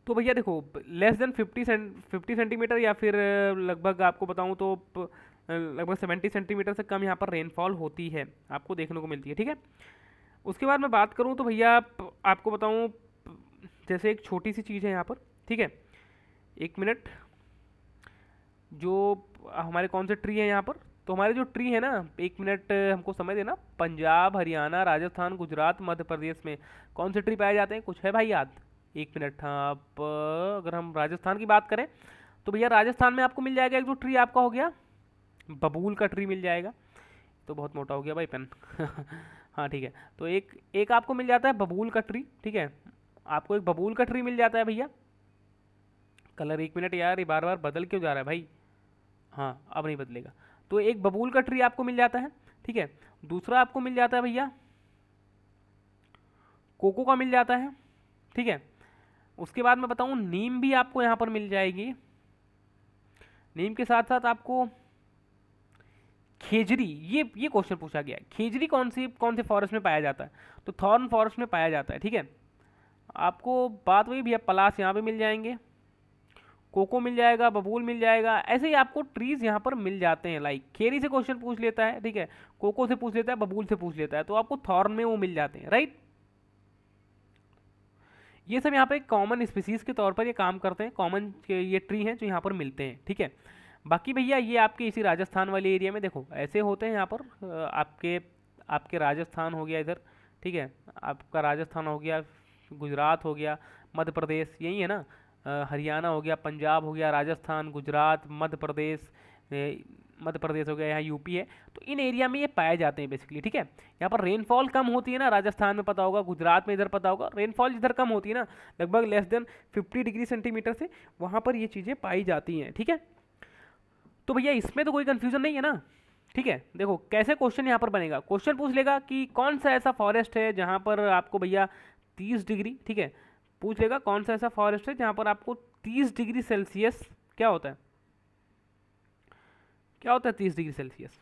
तो भैया देखो लेस देन 50 सेंटीमीटर या फिर लगभग आपको बताऊँ तो लगभग 70 सेंटीमीटर से कम यहाँ पर रेनफॉल होती है, आपको देखने को मिलती है, ठीक है। उसके बाद मैं बात करूँ तो भैया आपको बताऊँ, जैसे एक छोटी सी चीज़ है यहाँ पर, ठीक है। एक मिनट, जो हमारे कौन से ट्री है यहाँ पर, तो हमारे जो ट्री है ना, एक मिनट हमको समझ देना, पंजाब, हरियाणा, राजस्थान, गुजरात, मध्य प्रदेश में कौन से ट्री पाए जाते हैं, कुछ है भाई याद? एक मिनट, हाँ, आप अगर हम राजस्थान की बात करें तो भैया राजस्थान में आपको मिल जाएगा एक जो ट्री आपका हो गया बबूल का ट्री मिल जाएगा। तो बहुत मोटा हो गया भाई पेन हाँ ठीक है, तो एक एक आपको मिल जाता है बबूल का ट्री, ठीक है। आपको एक बबूल का ट्री मिल जाता है भैया। कलर, एक मिनट यार, ये बार बार बदल क्यों जा रहा है भाई? हाँ, अब नहीं बदलेगा। तो एक बबूल का ट्री आपको मिल जाता है, ठीक है। दूसरा आपको मिल जाता है भैया कोको का मिल जाता है, ठीक है। उसके बाद मैं बताऊं नीम भी आपको यहाँ पर मिल जाएगी। नीम के साथ साथ आपको खेजरी, ये क्वेश्चन पूछा गया है, खेजरी कौन से फॉरेस्ट में पाया जाता है? तो थॉर्न फॉरेस्ट में पाया जाता है, ठीक है। आपको बात वही भैया, पलास यहाँ पे मिल जाएंगे, कोको मिल जाएगा, बबूल मिल जाएगा, ऐसे ही आपको ट्रीज यहाँ पर मिल जाते हैं। लाइक खेरी से क्वेश्चन पूछ लेता है, ठीक है, कोको से पूछ लेता है, बबूल से पूछ लेता है, तो आपको थॉर्न में वो मिल जाते हैं, राइट। ये सब यहाँ पे कॉमन स्पीसीज के तौर पर ये काम करते हैं, कॉमन ये ट्री हैं जो यहाँ पर मिलते हैं, ठीक है। बाकी भैया ये आपके इसी राजस्थान वाले एरिया में देखो ऐसे होते हैं यहाँ पर आपके आपके राजस्थान हो गया इधर, ठीक है, आपका राजस्थान हो गया, गुजरात हो गया, मध्य प्रदेश यही है ना, हरियाणा हो गया, पंजाब हो गया, राजस्थान, गुजरात, मध्य प्रदेश हो गया, यहाँ यूपी है। तो इन एरिया में ये पाए जाते हैं बेसिकली, ठीक है। यहाँ पर रेनफॉल कम होती है ना, राजस्थान में पता होगा, गुजरात में इधर पता होगा, रेनफॉल इधर कम होती है ना, लगभग लेस देन 50 डिग्री सेंटीमीटर से वहाँ पर ये चीज़ें पाई जाती हैं, ठीक है। तो भैया इसमें तो कोई कन्फ्यूजन नहीं है ना, ठीक है। देखो कैसे क्वेश्चन यहाँ पर बनेगा, क्वेश्चन पूछ लेगा कि कौन सा ऐसा फॉरेस्ट है जहाँ पर आपको भैया 30 डिग्री, ठीक है, पूछ लेगा कौन सा ऐसा फॉरेस्ट है जहाँ पर आपको 30 डिग्री सेल्सियस क्या होता है, क्या होता है 30 डिग्री सेल्सियस?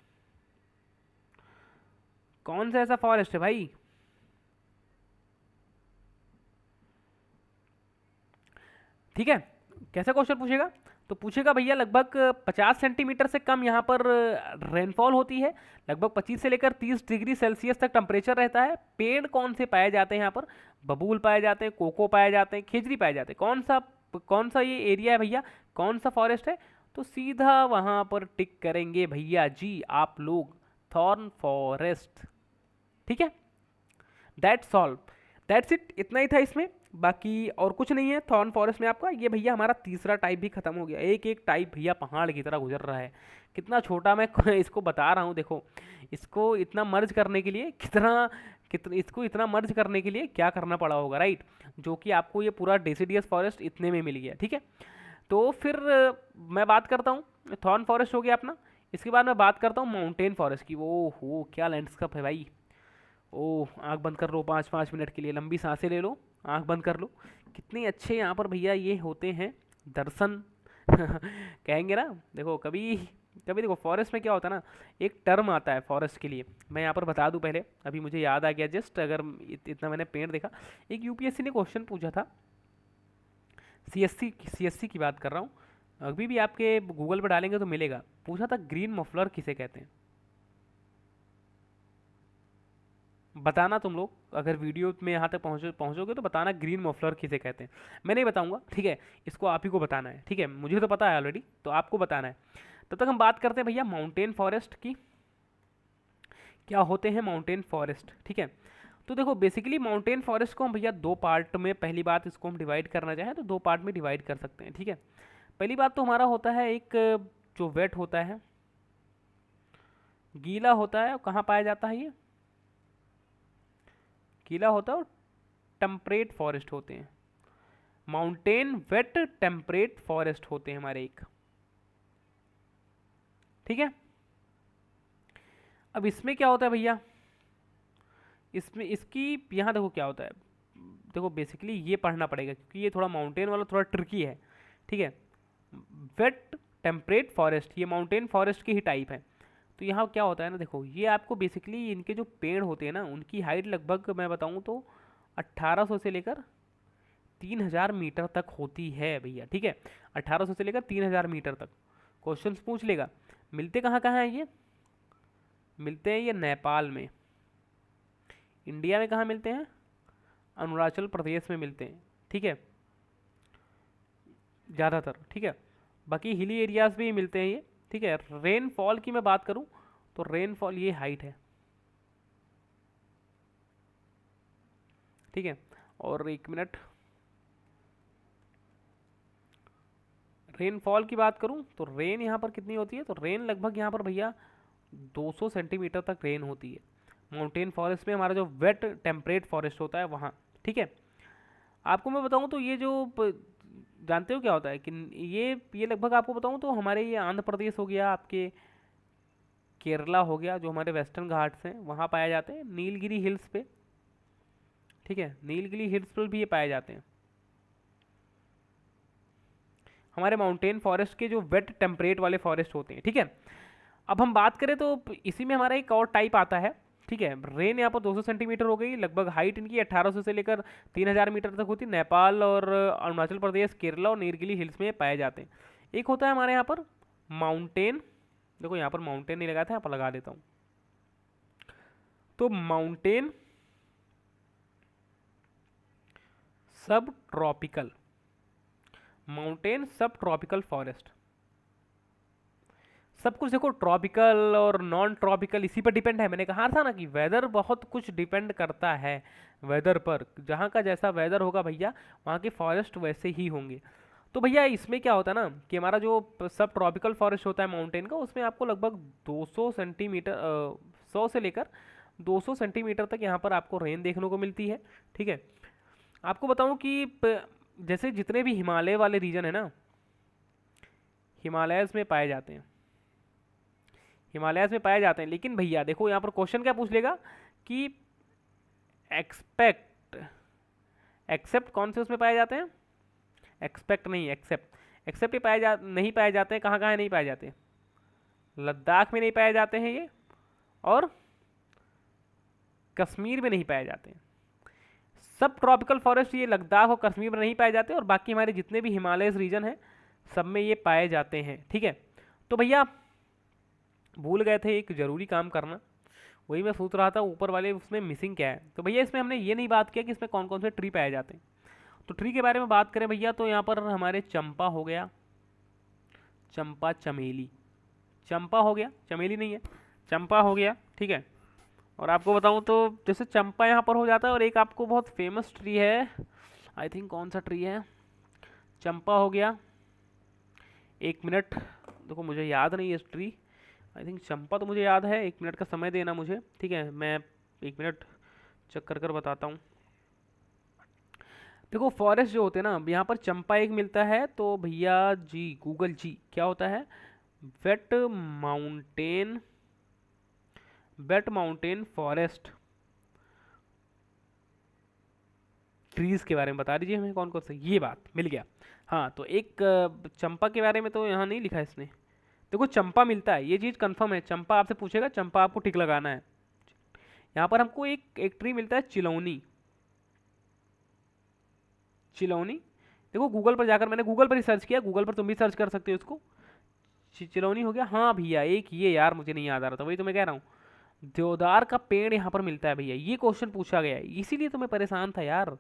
कौन सा ऐसा फॉरेस्ट है भाई? ठीक है, कैसा क्वेश्चन पूछेगा? तो पूछेगा भैया लगभग 50 सेंटीमीटर से कम यहाँ पर रेनफॉल होती है, लगभग 25 से लेकर 30 डिग्री सेल्सियस तक टेम्परेचर रहता है, पेड़ कौन से पाए जाते हैं यहाँ पर? बबूल पाए जाते हैं, कोको पाए जाते हैं, खेजरी पाए जाते हैं। कौन सा ये एरिया है भैया, कौन सा फॉरेस्ट है? तो सीधा वहाँ पर टिक करेंगे भैया जी आप लोग, थॉर्न फॉरेस्ट, ठीक है। That's all. दैट्स इट, इतना ही था इसमें, बाकी और कुछ नहीं है थॉर्न फॉरेस्ट में आपका। ये भैया हमारा तीसरा टाइप भी खत्म हो गया। एक एक टाइप भैया पहाड़ की तरह गुजर रहा है। कितना छोटा मैं इसको बता रहा हूँ, देखो इसको इतना मर्ज करने के लिए कितना कितना इसको इतना मर्ज करने के लिए क्या करना पड़ा होगा, राइट। जो कि आपको ये पूरा डेसिडियस फॉरेस्ट इतने में मिल गया, ठीक है। तो फिर मैं बात करता हूँ, थॉर्न फॉरेस्ट हो गया अपना। इसके बाद मैं बात करता हूँ माउंटेन फॉरेस्ट की। वो हो क्या लैंडस्केप है भाई। ओह, आंख बंद कर लो 5-5 मिनट के लिए, लंबी सांसें ले लो, आंख बंद कर लो। कितने अच्छे यहाँ पर भैया ये होते हैं दर्शन कहेंगे ना। देखो कभी कभी देखो फॉरेस्ट में क्या होता है ना, एक टर्म आता है फॉरेस्ट के लिए, मैं यहाँ पर बता दूं पहले, अभी मुझे याद आ गया जस्ट, अगर इतना मैंने पेड़ देखा। एक यूपीएससी ने क्वेश्चन पूछा था, सीएससी की बात कर रहा हूँ, अभी भी आपके गूगल पर डालेंगे तो मिलेगा। पूछा था ग्रीन मफलर किसे कहते हैं, बताना तुम लोग, अगर वीडियो में यहाँ तक पहुँचोगे तो बताना ग्रीन मफलर किसे कहते हैं। मैं नहीं बताऊंगा, ठीक है, इसको आप ही को बताना है, ठीक है, मुझे तो पता है ऑलरेडी, तो आपको बताना है। तब तक हम बात करते हैं भैया माउंटेन फॉरेस्ट की। क्या होते हैं माउंटेन फॉरेस्ट, ठीक है। तो देखो बेसिकली माउंटेन फॉरेस्ट को हम भैया दो पार्ट में, पहली बात इसको हम डिवाइड करना चाहें तो दो पार्ट में डिवाइड कर सकते हैं, ठीक है। पहली बात तो हमारा होता है एक जो वेट होता है, गीला होता है, कहाँ पाया जाता है ये, गीला होता है, और टेम्परेट फॉरेस्ट होते हैं। माउंटेन वेट टेम्परेट फॉरेस्ट होते हैं हमारे एक, ठीक है। अब इसमें क्या होता है भैया, इसमें इसकी यहाँ देखो क्या होता है, देखो बेसिकली ये पढ़ना पड़ेगा क्योंकि ये थोड़ा माउंटेन वाला थोड़ा ट्रिकी है, ठीक है। वेट टेम्परेट फॉरेस्ट ये माउंटेन फॉरेस्ट की ही टाइप है। तो यहाँ क्या होता है ना, देखो ये आपको बेसिकली इनके जो पेड़ होते हैं ना, उनकी हाइट लगभग मैं बताऊँ तो 1800 से लेकर 3000 मीटर तक होती है भैया, ठीक है। 1800 से लेकर 3000 मीटर तक क्वेश्चंस पूछ लेगा। मिलते कहाँ कहाँ हैं ये, मिलते हैं ये नेपाल में। इंडिया में कहाँ मिलते हैं, अरुणाचल प्रदेश में मिलते हैं, ठीक है, ज़्यादातर, ठीक है। बाकी हिली एरियाज भी मिलते हैं ये, ठीक है। रेनफॉल की मैं बात करूँ तो रेनफॉल ये हाइट है, ठीक है। और एक मिनट, रेनफॉल की बात करूँ तो रेन यहाँ पर कितनी होती है, तो रेन लगभग यहाँ पर भैया 200 सेंटीमीटर तक रेन होती है माउंटेन फॉरेस्ट में, हमारा जो वेट टेम्परेट फॉरेस्ट होता है वहाँ, ठीक है। आपको मैं बताऊँ तो ये जो जानते हो क्या होता है कि ये लगभग आपको बताऊँ तो हमारे ये आंध्र प्रदेश हो गया, आपके केरला हो गया, जो हमारे वेस्टर्न घाट्स हैं वहाँ पाए जाते हैं, नीलगिरी हिल्स पे, ठीक है, नीलगिरी हिल्स पर भी ये पाए जाते हैं हमारे माउंटेन फॉरेस्ट के जो वेट टेम्परेट वाले फॉरेस्ट होते हैं, ठीक है। अब हम बात करें तो इसी में हमारा एक और टाइप आता है, ठीक है। रेन यहाँ पर 200 सेंटीमीटर हो गई, लगभग हाइट इनकी 1800 से लेकर 3000 मीटर तक होती है। नेपाल और अरुणाचल प्रदेश, केरला और नीलगिरी हिल्स में पाए जाते हैं। एक होता है हमारे यहाँ पर माउंटेन, देखो यहाँ पर माउंटेन नहीं लगाया था, यहाँ पर लगा देता हूँ, तो माउंटेन सब ट्रॉपिकल, माउंटेन सब ट्रॉपिकल फॉरेस्ट। सब कुछ देखो ट्रॉपिकल और नॉन ट्रॉपिकल इसी पर डिपेंड है, मैंने कहा था ना कि वेदर बहुत कुछ डिपेंड करता है वेदर पर, जहाँ का जैसा वेदर होगा भैया वहाँ के फॉरेस्ट वैसे ही होंगे। तो भैया इसमें क्या होता है ना कि हमारा जो सब ट्रॉपिकल फॉरेस्ट होता है माउंटेन का, उसमें आपको लगभग 200 सेंटीमीटर 100 से लेकर 200 सेंटीमीटर तक यहाँ पर आपको रेन देखने को मिलती है, ठीक है। आपको बताऊँ कि जैसे जितने भी हिमालय वाले रीजन है ना, हिमालयस में पाए जाते हैं, हिमालयस में पाए जाते हैं। लेकिन भैया देखो यहाँ पर क्वेश्चन क्या पूछ लेगा कि एक्सपेक्ट, एक्सेप्ट कौन से उसमें पाए जाते हैं, एक्सपेक्ट नहीं एक्सेप्ट, एक्सेप्ट ये नहीं पाए जाते हैं, कहाँ कहाँ नहीं पाए जाते, लद्दाख में नहीं पाए जाते हैं ये, और कश्मीर में नहीं पाए जाते हैं। सब ट्रॉपिकल फॉरेस्ट ये लद्दाख और कश्मीर में नहीं पाए जाते, और बाकी हमारे जितने भी हिमालय रीजन हैं सब में ये पाए जाते हैं, ठीक है। तो भैया भूल गए थे एक ज़रूरी काम करना, वही मैं सोच रहा था ऊपर वाले उसमें मिसिंग क्या है। तो भैया इसमें हमने ये नहीं बात किया कि इसमें कौन कौन से ट्री पाए जाते हैं। तो ट्री के बारे में बात करें भैया तो यहाँ पर हमारे चंपा हो गया, चंपा चमेली, चंपा हो गया, चमेली नहीं है, चंपा हो गया, ठीक है। और आपको बताऊं तो जैसे चंपा यहाँ पर हो जाता है, और एक आपको बहुत फेमस ट्री है, आई थिंक कौन सा ट्री है, चंपा हो गया, एक मिनट, देखो मुझे याद नहीं है इस ट्री, आई थिंक चंपा तो मुझे याद है, एक मिनट का समय देना मुझे, ठीक है, मैं एक मिनट चेक कर कर बताता हूँ। देखो फॉरेस्ट जो होते हैं ना, यहाँ पर चंपा एक मिलता है, तो भैया जी गूगल जी क्या होता है, wet mountain, wet mountain forest trees के बारे में बता दीजिए हमें कौन कौन से, ये बात मिल गया। हाँ तो एक चंपा के बारे में तो यहाँ नहीं लिखा है इसने, देखो चंपा मिलता है, ये चीज़ कंफर्म है, चंपा आपसे पूछेगा, चंपा आपको टिक लगाना है। यहाँ पर हमको एक एक ट्री मिलता है चिलौनी, चिलौनी, देखो गूगल पर जाकर, मैंने गूगल पर ही सर्च किया, गूगल पर तुम भी सर्च कर सकते हो इसको, चिलौनी हो गया। हाँ भैया एक ये यार मुझे नहीं याद आ रहा था, वही तो मैं कह रहा हूँ, देवदार का पेड़ यहाँ पर मिलता है भैया, ये क्वेश्चन पूछा गया है, इसीलिए तो मैं परेशान था यार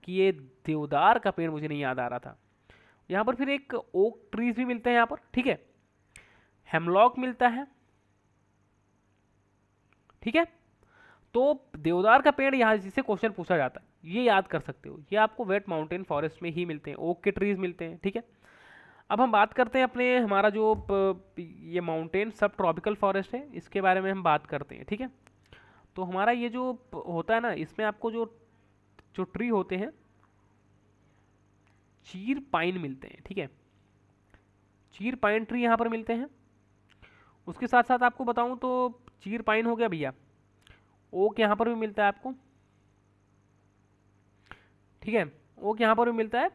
कि ये देवदार का पेड़ मुझे नहीं याद आ रहा था। यहाँ पर फिर एक ओक ट्रीज भी मिलते हैं यहाँ पर, ठीक है, हेमलॉक मिलता है, ठीक है, तो देवदार का पेड़ यहाँ जिससे क्वेश्चन पूछा जाता है ये याद कर सकते हो, ये आपको वेट माउंटेन फॉरेस्ट में ही मिलते हैं, ओक के ट्रीज मिलते हैं, ठीक है। अब हम बात करते हैं अपने, हमारा जो ये माउंटेन सब ट्रॉपिकल फॉरेस्ट है, इसके बारे में हम बात करते हैं, ठीक है। तो हमारा ये जो होता है ना, इसमें आपको जो जो ट्री होते हैं, चीर पाइन मिलते हैं, ठीक है, चीर पाइन ट्री यहाँ पर मिलते हैं। उसके साथ साथ आपको बताऊं तो चीर पाइन हो गया भैया, ओक यहाँ पर भी मिलता है आपको, ठीक है, ओक यहाँ पर भी मिलता है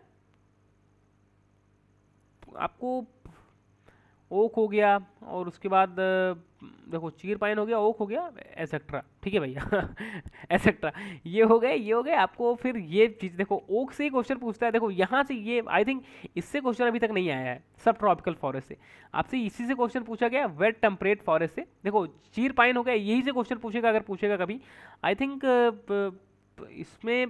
आपको, ओक हो गया, और उसके बाद देखो चीर पाइन हो गया, ओक हो गया, एसेट्रा, ठीक है भैया एसेट्रा, ये हो गए, ये हो गए आपको। फिर ये चीज़ देखो, ओक से ही क्वेश्चन पूछता है, देखो यहाँ से ये आई थिंक इससे क्वेश्चन अभी तक नहीं आया है, सब ट्रॉपिकल फॉरेस्ट से, आपसे इसी से क्वेश्चन पूछा गया, वेट टेम्परेट फॉरेस्ट से, देखो चीर पाइन हो गया, यही से क्वेश्चन पूछेगा अगर पूछेगा कभी, आई थिंक इसमें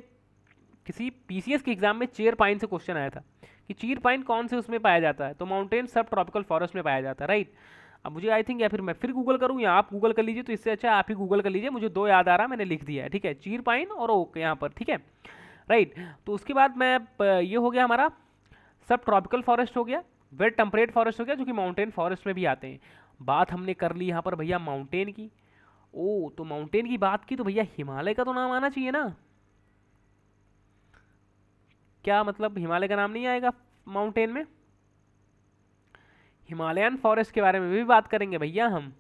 किसी पीसीएस के एग्जाम में चेयर पाइन से क्वेश्चन आया था कि चीर पाइन कौन से उसमें पाया जाता है, तो माउंटेन सब ट्रॉपिकल फॉरेस्ट में पाया जाता है, राइट। अब मुझे आई थिंक, या फिर मैं फिर गूगल करूँ या आप गूगल कर लीजिए, तो इससे अच्छा आप ही गूगल कर लीजिए, मुझे दो याद आ रहा, मैंने लिख दिया है, ठीक है, चीर पाइन और ओक यहाँ पर, ठीक है, राइट। तो उसके बाद मैं ये हो गया हमारा सब ट्रॉपिकल फॉरेस्ट हो गया, वेट टेम्परेट फॉरेस्ट हो गया, जो कि माउंटेन फॉरेस्ट में भी आते हैं। बात हमने कर ली यहाँ पर भैया माउंटेन की, ओ तो माउंटेन की बात की तो भैया हिमालय का तो नाम आना चाहिए ना, क्या मतलब हिमालय का नाम नहीं आएगा माउंटेन में, हिमालयन फॉरेस्ट के बारे में भी बात करेंगे भैया हम,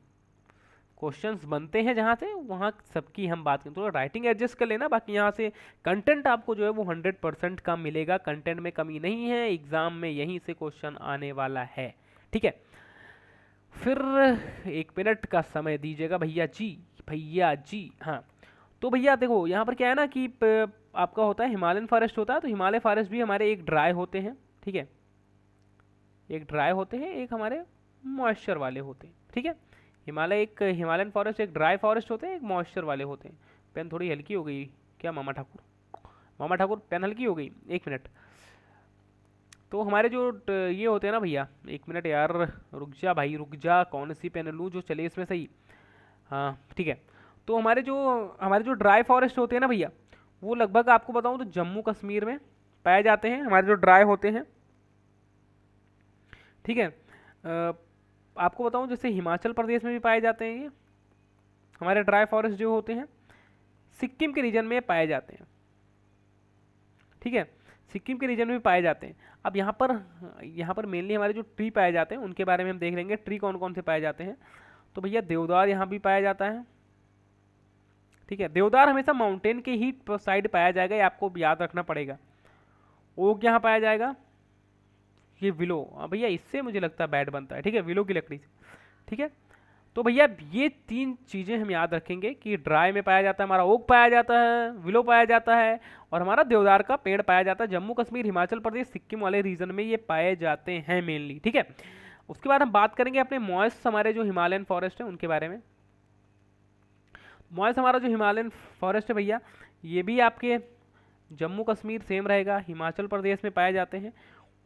क्वेश्चंस बनते हैं जहाँ से वहाँ सबकी हम बात करें, तो राइटिंग एडजस्ट कर लेना, बाकी यहाँ से कंटेंट आपको जो है वो 100% का मिलेगा, कंटेंट में कमी नहीं है, एग्जाम में यहीं से क्वेश्चन आने वाला है, ठीक है। फिर एक मिनट का समय दीजिएगा भैया जी, भैया जी, हाँ। तो भैया देखो यहाँ पर क्या है ना कि आपका होता है हिमालयन फॉरेस्ट होता है, तो हिमालय फॉरेस्ट भी हमारे एक ड्राई होते हैं, ठीक है, एक ड्राई होते हैं, एक हमारे मॉइस्चर वाले होते हैं, ठीक है। हिमालय एक हिमालयन फॉरेस्ट एक ड्राई फॉरेस्ट होते हैं, एक मॉइस्चर वाले होते हैं। पेन थोड़ी हल्की हो गई क्या मामा ठाकुर, मामा ठाकुर पेन हल्की हो गई, एक मिनट। तो हमारे जो ये होते हैं ना भैया, एक मिनट यार, रुक जा भाई रुक जा, कौन सी पेन लूँ जो चले इसमें सही, हाँ ठीक है। तो हमारे जो ड्राई फॉरेस्ट होते हैं ना भैया, वो लगभग आपको बताऊँ तो जम्मू कश्मीर में पाए जाते हैं, हमारे जो ड्राई होते हैं, ठीक है। आपको बताऊं जैसे हिमाचल प्रदेश में भी पाए जाते हैं ये हमारे ड्राई फॉरेस्ट जो होते हैं, सिक्किम के रीजन में पाए जाते हैं, ठीक है, सिक्किम के रीजन में भी पाए जाते हैं। अब यहाँ पर मेनली हमारे जो ट्री पाए जाते हैं उनके बारे में हम देख लेंगे, ट्री कौन कौन से पाए जाते हैं। तो भैया देवदार यहाँ भी पाया जाता है, ठीक है, देवदार हमेशा माउंटेन के ही साइड पाया जाएगा, ये आपको याद रखना पड़ेगा। ओक यहाँ पाया जाएगा, ये विलो, भैया इससे मुझे लगता है बैट बनता है, ठीक है, विलो की लकड़ी से, ठीक है। तो भैया ये तीन चीज़ें हम याद रखेंगे कि ड्राई में पाया जाता है हमारा ओक पाया जाता है, विलो पाया जाता है, और हमारा देवदार का पेड़ पाया जाता है। जम्मू कश्मीर, हिमाचल प्रदेश, सिक्किम वाले रीजन में ये पाए जाते हैं मेनली, ठीक है। उसके बाद हम बात करेंगे अपने मॉइस्ट हमारे जो हिमालयन फॉरेस्ट है उनके बारे में। मॉइस्ट हमारा जो हिमालयन फॉरेस्ट है भैया, ये भी आपके जम्मू कश्मीर सेम रहेगा, हिमाचल प्रदेश में पाए जाते हैं,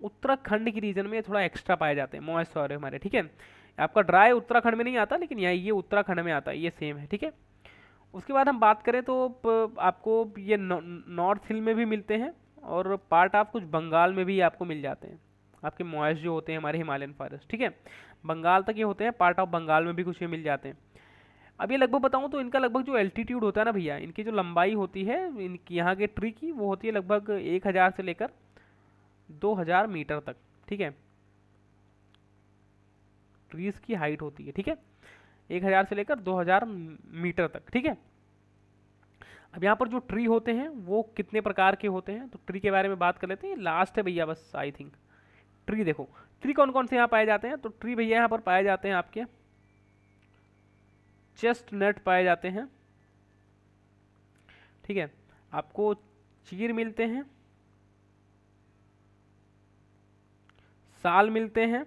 उत्तराखंड की रीजन में थोड़ा एक्स्ट्रा पाए जाते हैं मॉइस्ट फॉरेस्ट हमारे, ठीक है। आपका ड्राई उत्तराखंड में नहीं आता, लेकिन यहाँ ये उत्तराखंड में आता है, ये सेम है, ठीक है। उसके बाद हम बात करें तो आपको ये नॉर्थ हिल में भी मिलते हैं और पार्ट ऑफ कुछ बंगाल में भी आपको मिल जाते हैं, आपके मॉइस्ट जो होते हैं हमारे हिमालयन फॉरेस्ट, ठीक है। बंगाल तक ये होते हैं, पार्ट ऑफ बंगाल में भी कुछ ये मिल जाते हैं। अब ये लगभग बताऊँ तो इनका लगभग जो एल्टीट्यूड होता है ना भैया, इनकी जो लंबाई होती है इनकी यहाँ के ट्री की, वो होती है लगभग 1000 से लेकर 2000 मीटर तक, ठीक है। ट्रीज की हाइट होती है, ठीक है, 1000 से लेकर 2000 मीटर तक, ठीक है। अब यहाँ पर जो ट्री होते हैं वो कितने प्रकार के होते हैं, तो ट्री के बारे में बात कर लेते हैं, लास्ट है भैया बस आई थिंक। ट्री देखो, ट्री कौन कौन से यहाँ पाए जाते हैं, तो ट्री भैया यहाँ पर पाए जाते हैं आपके चेस्टनट पाए जाते हैं, ठीक है। आपको चीर मिलते हैं, साल मिलते हैं,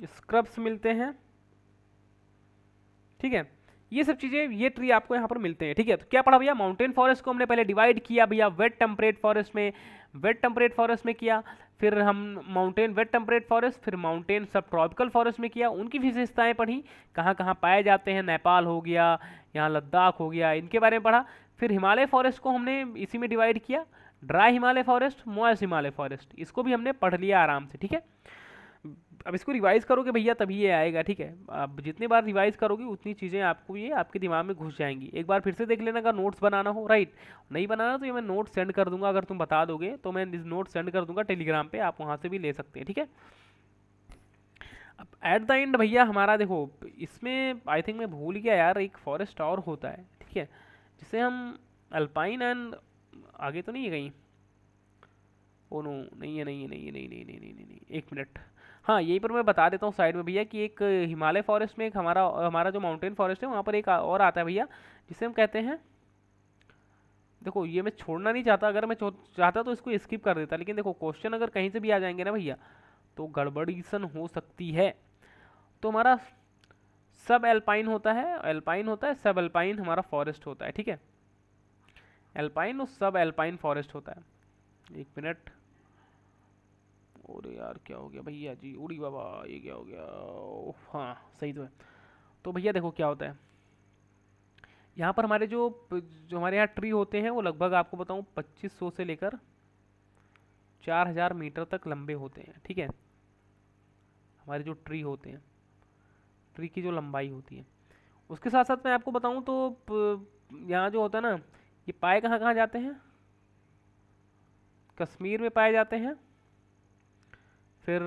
स्क्रब्स मिलते हैं, ठीक है। ये सब चीजें, ये ट्री आपको यहाँ पर मिलते हैं, ठीक है। तो क्या पढ़ा भैया, माउंटेन फॉरेस्ट को हमने पहले डिवाइड किया भैया वेट टेम्परेट फॉरेस्ट में, वेट टेम्परेट फॉरेस्ट में किया, फिर हम माउंटेन वेट टेम्परेट फॉरेस्ट, फिर माउंटेन सब ट्रॉपिकल फॉरेस्ट में किया, उनकी विशेषताएं पढ़ी, कहाँ कहाँ पाए जाते हैं, नेपाल हो गया, यहाँ लद्दाख हो गया, इनके बारे में पढ़ा। फिर हिमालय फॉरेस्ट को हमने इसी में डिवाइड किया, dry Himalaya forest, moist Himalaya forest, इसको भी हमने पढ़ लिया आराम से, ठीक है। अब इसको रिवाइज करोगे भैया तभी ये आएगा, ठीक है। अब जितनी बार रिवाइज करोगे उतनी चीज़ें आपको ये आपके दिमाग में घुस जाएंगी। एक बार फिर से देख लेना, अगर नोट्स बनाना हो, राइट, नहीं बनाना तो ये मैं नोट सेंड कर दूंगा, अगर तुम बता दोगे तो मैं नोट सेंड कर दूंगा टेलीग्राम पे, आप वहाँ से भी ले सकते हैं, ठीक है। अब एट द एंड भैया हमारा देखो, इसमें आई थिंक मैं भूल गया यार, एक फॉरेस्ट और होता है, ठीक है, जिसे हम अल्पाइन एंड आगे तो नहीं है कहीं, ओ नो नहीं है, नहीं है, नहीं है, नहीं नहीं नहीं नहीं नहीं, नहीं। एक मिनट, हाँ यहीं पर मैं बता देता हूँ साइड में भैया कि एक हिमालय फॉरेस्ट में एक हमारा हमारा जो माउंटेन फॉरेस्ट है वहाँ पर एक और आता है भैया, जिसे हम कहते हैं, देखो ये मैं छोड़ना नहीं चाहता, अगर मैं चाहता तो इसको स्किप कर देता, लेकिन देखो क्वेश्चन अगर कहीं से भी आ जाएंगे ना भैया तो गड़बड़ीसन हो सकती है। तो हमारा सब एल्पाइन होता है, एल्पाइन होता है, सब एल्पाइन हमारा फॉरेस्ट होता है, ठीक है। एल्पाइन और सब एल्पाइन फॉरेस्ट होता है। एक मिनट, अरे यार क्या हो गया भैया जी, उड़ी बाबा ये क्या हो गया, हाँ सही तो है। तो भैया देखो क्या होता है, यहाँ पर हमारे जो जो हमारे यहाँ ट्री होते हैं वो लगभग आपको बताऊँ 2500 से लेकर 4000 मीटर तक लंबे होते हैं, ठीक है। हमारे जो ट्री होते हैं, ट्री की जो लंबाई होती है, उसके साथ साथ मैं आपको बताऊँ तो यहाँ जो होता है ना, ये पाए कहाँ कहाँ जाते हैं, कश्मीर में पाए जाते हैं, फिर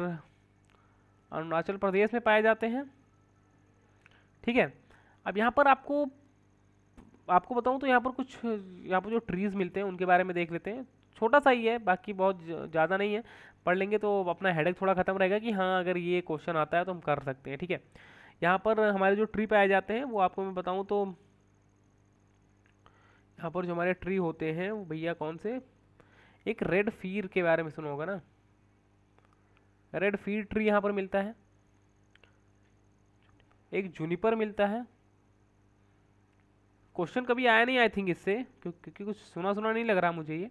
अरुणाचल प्रदेश में पाए जाते हैं, ठीक है। अब यहाँ पर आपको आपको बताऊँ तो यहाँ पर कुछ, यहाँ पर जो ट्रीज़ मिलते हैं उनके बारे में देख लेते हैं, छोटा सा ही है, बाकी बहुत ज़्यादा नहीं है, पढ़ लेंगे तो अपना हेडेक थोड़ा ख़त्म रहेगा कि हाँ अगर ये क्वेश्चन आता है तो हम कर सकते हैं, ठीक है। यहाँ पर हमारे जो ट्री पाए जाते हैं वो आपको मैं बताऊँ तो, यहाँ पर जो हमारे ट्री होते हैं वो भैया कौन से, एक रेड फीर के बारे में सुना होगा ना, रेड फीर ट्री यहाँ पर मिलता है, एक जूनिपर मिलता है, क्वेश्चन कभी आया नहीं आई थिंक इससे, क्योंकि कुछ सुना सुना नहीं लग रहा मुझे ये,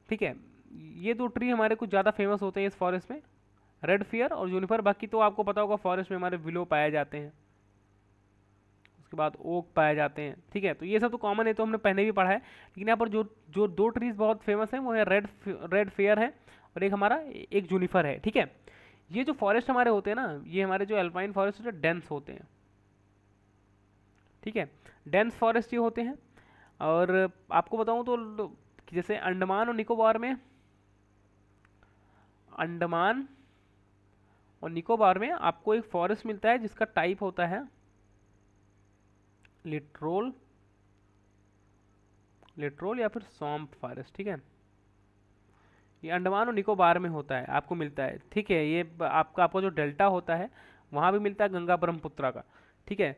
ठीक है। ये दो ट्री हमारे कुछ ज़्यादा फेमस होते हैं इस फॉरेस्ट में, रेड फियर और जूनिपर। बाकी तो आपको पता होगा फॉरेस्ट में हमारे विलो पाए जाते हैं, उसके बाद ओक पाए जाते हैं, ठीक है। तो ये सब तो कॉमन है, तो हमने पहले भी पढ़ा है, लेकिन यहाँ पर जो जो दो ट्रीज बहुत फेमस हैं वो है रेड फेयर है और एक हमारा एक जूनिफर है, ठीक है। ये जो फॉरेस्ट हमारे होते हैं ना, ये हमारे जो अल्पाइन फॉरेस्ट होते हैं डेंस होते हैं, ठीक है, डेंस फॉरेस्ट ये होते हैं। और आपको बताऊं तो जैसे अंडमान और निकोबार में, अंडमान और निकोबार में आपको एक फॉरेस्ट मिलता है जिसका टाइप होता है लिट्रोल, लिट्रोल या फिर सॉम्प फॉरेस्ट, ठीक है। ये अंडमान और निकोबार में होता है, आपको मिलता है, ठीक है। ये आपका जो डेल्टा होता है वहाँ भी मिलता है गंगा ब्रह्मपुत्रा का, ठीक है।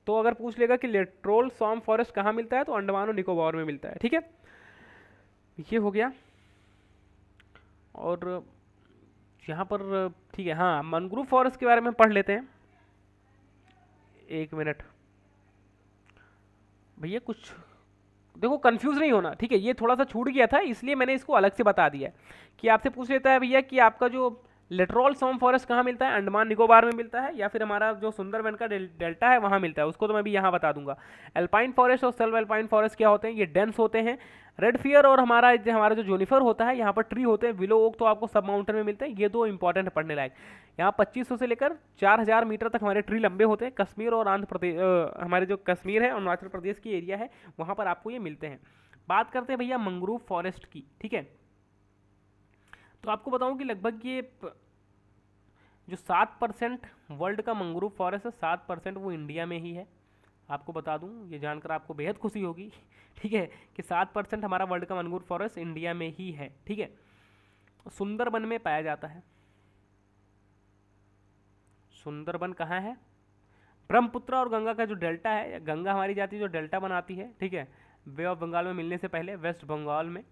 तो अगर पूछ लेगा कि लिट्रोल सॉम्प फॉरेस्ट कहाँ मिलता है तो अंडमान और निकोबार में मिलता है, ठीक है। ये हो गया। और यहाँ पर ठीक है, हाँ मैंग्रोव फॉरेस्ट के बारे में पढ़ लेते हैं, एक मिनट भैया, कुछ देखो कंफ्यूज नहीं होना, ठीक है। ये थोड़ा सा छूट गया था इसलिए मैंने इसको अलग से बता दिया कि आपसे पूछ लेता है भैया कि आपका जो लिटरल सॉम फॉरेस्ट कहाँ मिलता है? अंडमान निकोबार में मिलता है, या फिर हमारा जो सुंदरबन का डेल्टा है वहाँ मिलता है, उसको तो मैं भी यहाँ बता दूंगा। एल्पाइन फॉरेस्ट और सेल्फ एल्पाइन फॉरेस्ट क्या होते हैं? ये डेंस होते हैं। रेड फियर और हमारा जो जूनिफर होता है, यहाँ पर ट्री होते हैं। विलो ओक तो आपको सब माउंटेन में मिलते हैं। ये दो इंपॉर्टेंट है पढ़ने लायक। यहाँ 2500 से लेकर 4000 मीटर तक हमारे ट्री लंबे होते हैं। कश्मीर और आंध्र प्रदेश, हमारे जो कश्मीर है और अरुणाचल प्रदेश की एरिया है, वहाँ पर आपको ये मिलते हैं। बात करते हैं भैया मंग्रूव फॉरेस्ट की, ठीक है। तो आपको बताऊं कि लगभग ये जो 7% वर्ल्ड का मंग्रूव फॉरेस्ट है, 7% वो इंडिया में ही है। आपको बता दूं, ये जानकर आपको बेहद खुशी होगी, ठीक है, कि 7% हमारा वर्ल्ड का मंग्रूव फॉरेस्ट इंडिया में ही है, ठीक है। सुंदरबन में पाया जाता है। सुंदरबन कहाँ है? ब्रह्मपुत्र और गंगा का जो डेल्टा है, गंगा हमारी जाती है जो डेल्टा बनाती है, ठीक है, बे ऑफ बंगाल में मिलने से पहले वेस्ट बंगाल में,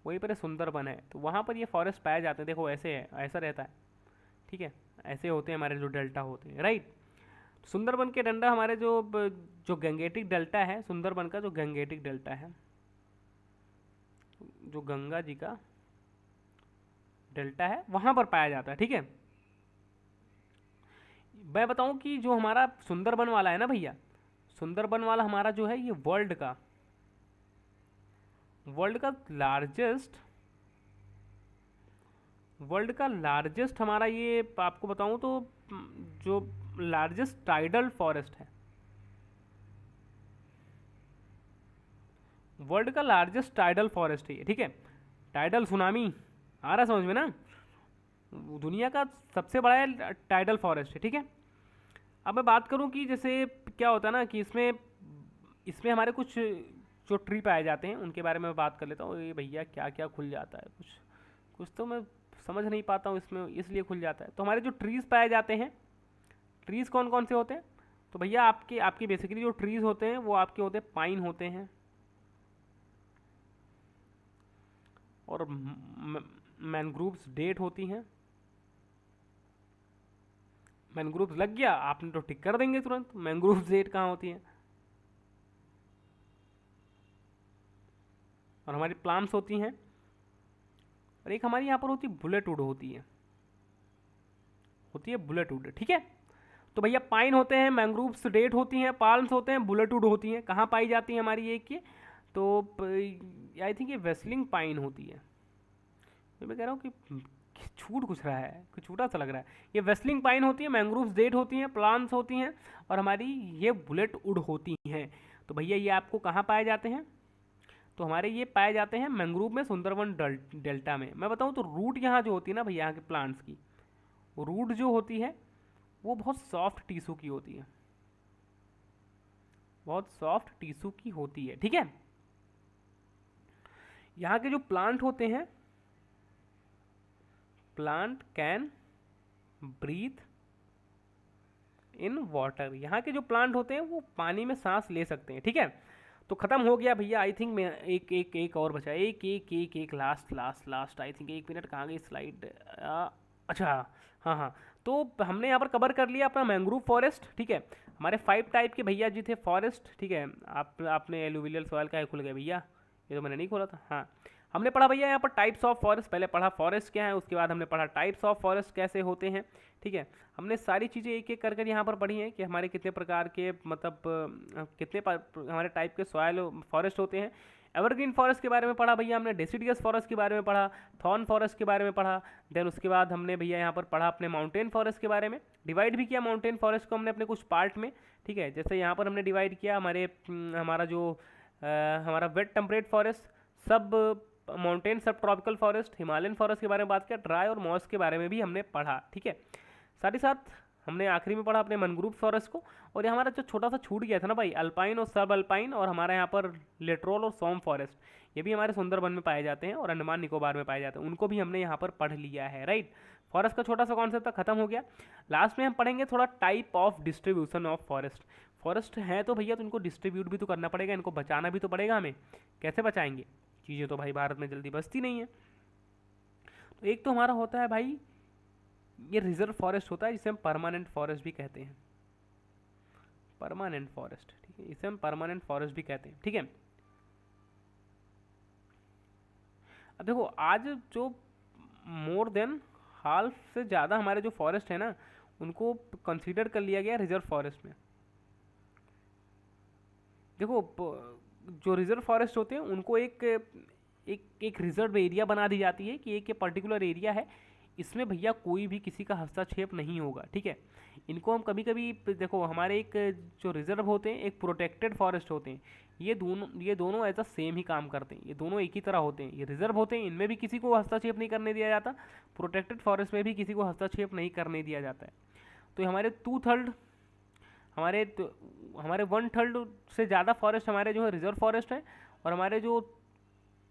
वहीं पर सुंदरबन है। तो वहाँ पर ये फॉरेस्ट पाए जाते हैं। देखो ऐसे है, ऐसा रहता है, ठीक है, ऐसे होते हैं हमारे जो डेल्टा होते हैं, राइट। सुंदरबन के डंडा हमारे जो गंगेटिक डेल्टा है, सुंदरबन का जो गंगेटिक डेल्टा है, जो गंगा जी का डेल्टा है, वहाँ पर पाया जाता है, ठीक है। मैं बताऊं कि जो हमारा सुंदरबन वाला है ना भैया, सुंदरबन वाला हमारा जो है ये वर्ल्ड का लार्जेस्ट हमारा ये आपको बताऊं तो जो लार्जेस्ट टाइडल फॉरेस्ट है, वर्ल्ड का लार्जेस्ट टाइडल फॉरेस्ट है ये, ठीक है। टाइडल सुनामी आ रहा समझ में ना? दुनिया का सबसे बड़ा टाइडल फॉरेस्ट है, ठीक है। अब मैं बात करूं कि जैसे क्या होता है ना कि इसमें इसमें हमारे कुछ जो ट्री पाए जाते हैं उनके बारे में बात कर लेता हूँ। ये भैया क्या क्या खुल जाता है, कुछ कुछ तो मैं समझ नहीं पाता हूँ इसमें, इसलिए खुल जाता है। तो हमारे जो ट्रीज़ पाए जाते हैं, ट्रीज़ कौन कौन से होते हैं? तो भैया आपके आपके बेसिकली जो ट्रीज़ होते हैं वो आपके होते हैं पाइन होते हैं, और मैनग्रूव्स डेट होती हैं। मैनग्रूव्स लग गया, आपने तो टिक कर देंगे तुरंत। मैनग्रूव्स डेट कहाँ होती है? और हमारी प्लाम्स होती हैं, और एक हमारी यहाँ पर होती है बुलेट वुड होती है बुलेट वुड, ठीक है। तो भैया पाइन होते हैं, मैंग्रोव्स डेट होती हैं, पाल्म्स होते हैं, बुलेट वुड होती हैं। कहाँ पाई जाती है हमारी एक ये? तो आई थिंक ये वेस्लिंग पाइन होती है। तो मैं कह रहा हूँ कि छूट कुछ रहा है, कुछ छूटा सा लग रहा है। ये वेस्लिंग पाइन होती है, मैंग्रोव्स डेट होती हैं, प्लांट्स होती हैं, और हमारी ये बुलेट वुड होती हैं। तो भैया ये आपको कहाँ पाए जाते हैं? तो हमारे ये पाए जाते हैं मैंग्रोव में, सुंदरबन डेल्टा में। मैं बताऊँ तो रूट यहाँ जो होती है ना भैया, यहाँ के प्लांट्स की रूट जो होती है वो बहुत सॉफ्ट टिश्यू की होती है, बहुत सॉफ्ट टिश्यू की होती है, ठीक है। यहाँ के जो प्लांट होते हैं, plant can breathe in water. यहाँ के जो प्लांट होते हैं वो पानी में सांस ले सकते हैं, ठीक है। तो खत्म हो गया भैया। आई थिंक मैं एक एक एक और बचा, एक एक एक एक last last last I think 1 minute कहाँ गई स्लाइड? अच्छा, हाँ हाँ। तो हमने यहाँ पर कवर कर लिया अपना मैंग्रोव फॉरेस्ट, ठीक है। हमारे 5 टाइप के भैया जी थे फॉरेस्ट, ठीक है। आपने एलुवियल सॉइल का खुल गया भैया, ये तो मैंने नहीं खोला था। हाँ, हमने पढ़ा भैया यहाँ पर टाइप्स ऑफ फॉरेस्ट। पहले पढ़ा फॉरेस्ट क्या है, उसके बाद हमने पढ़ा टाइप्स ऑफ फॉरेस्ट कैसे होते हैं, ठीक है। हमने सारी चीज़ें एक एक कर यहाँ पर पढ़ी हैं कि हमारे कितने प्रकार के मतलब हमारे टाइप के सॉयल फॉरेस्ट होते हैं। एवरग्रीन फॉरेस्ट के बारे में पढ़ा भैया हमने, डेसिडियस फॉरेस्ट के बारे में पढ़ा, थॉर्न फॉरेस्ट के बारे में पढ़ा। देन उसके बाद हमने भैया यहाँ पर पढ़ा अपने माउंटेन फॉरेस्ट के बारे में। डिवाइड भी किया माउंटेन फॉरेस्ट को हमने अपने कुछ पार्ट में, ठीक है। जैसे यहाँ पर हमने डिवाइड किया हमारा जो हमारा वेट टेम्परेट फॉरेस्ट, सब माउंटेन सब ट्रॉपिकल फॉरेस्ट, हिमालयन फॉरेस्ट के बारे में बात किया, ड्राई और मॉइस्ट के बारे में भी हमने पढ़ा, ठीक है। साथ ही साथ हमने आखिरी में पढ़ा अपने मैंग्रोव फॉरेस्ट को। और ये हमारा जो छोटा सा छूट गया था ना भाई, अल्पाइन और सब अल्पाइन, और हमारा यहाँ पर लिटरल और सॉम फॉरेस्ट, ये भी हमारे सुंदरबन में पाए जाते हैं और अंडमान निकोबार में पाए जाते हैं, उनको भी हमने यहाँ पर पढ़ लिया है, राइट। फॉरेस्ट का छोटा सा कॉन्सेप्ट था, खत्म हो गया। लास्ट में हम पढ़ेंगे थोड़ा type of distribution of forest. Forest है तो भैया तो इनको डिस्ट्रीब्यूट भी तो करना पड़ेगा, इनको बचाना भी तो पड़ेगा हमें। कैसे बचाएंगे? चीज़ें तो भाई भारत में जल्दी बचती नहीं है। तो एक तो हमारा होता है भाई ये रिजर्व फॉरेस्ट होता है, जिसे हम परमानेंट फॉरेस्ट भी कहते हैं, परमानेंट फॉरेस्ट, ठीक है, इसे हम परमानेंट फॉरेस्ट भी कहते हैं, ठीक है। अब देखो आज जो मोर देन हाफ से ज़्यादा हमारे जो फॉरेस्ट है ना उनको कंसीडर कर लिया गया रिजर्व फॉरेस्ट में। देखो जो रिजर्व फॉरेस्ट होते हैं उनको एक रिजर्व एरिया बना दी जाती है कि एक ये पर्टिकुलर एरिया है, इसमें भैया कोई भी किसी का हस्तक्षेप नहीं होगा, ठीक है। इनको हम कभी कभी देखो हमारे एक जो रिजर्व होते हैं एक प्रोटेक्टेड फॉरेस्ट होते हैं, ये दोनों एज अ सेम ही काम करते हैं, ये दोनों एक ही तरह होते हैं। ये रिजर्व होते हैं, इनमें भी किसी को हस्तक्षेप नहीं करने दिया जाता, प्रोटेक्टेड फॉरेस्ट में भी किसी को हस्तक्षेप नहीं करने दिया जाता है। तो हमारे 2/3 हमारे हमारे 1/3 से ज़्यादा फॉरेस्ट हमारे जो है रिजर्व फॉरेस्ट है, और हमारे जो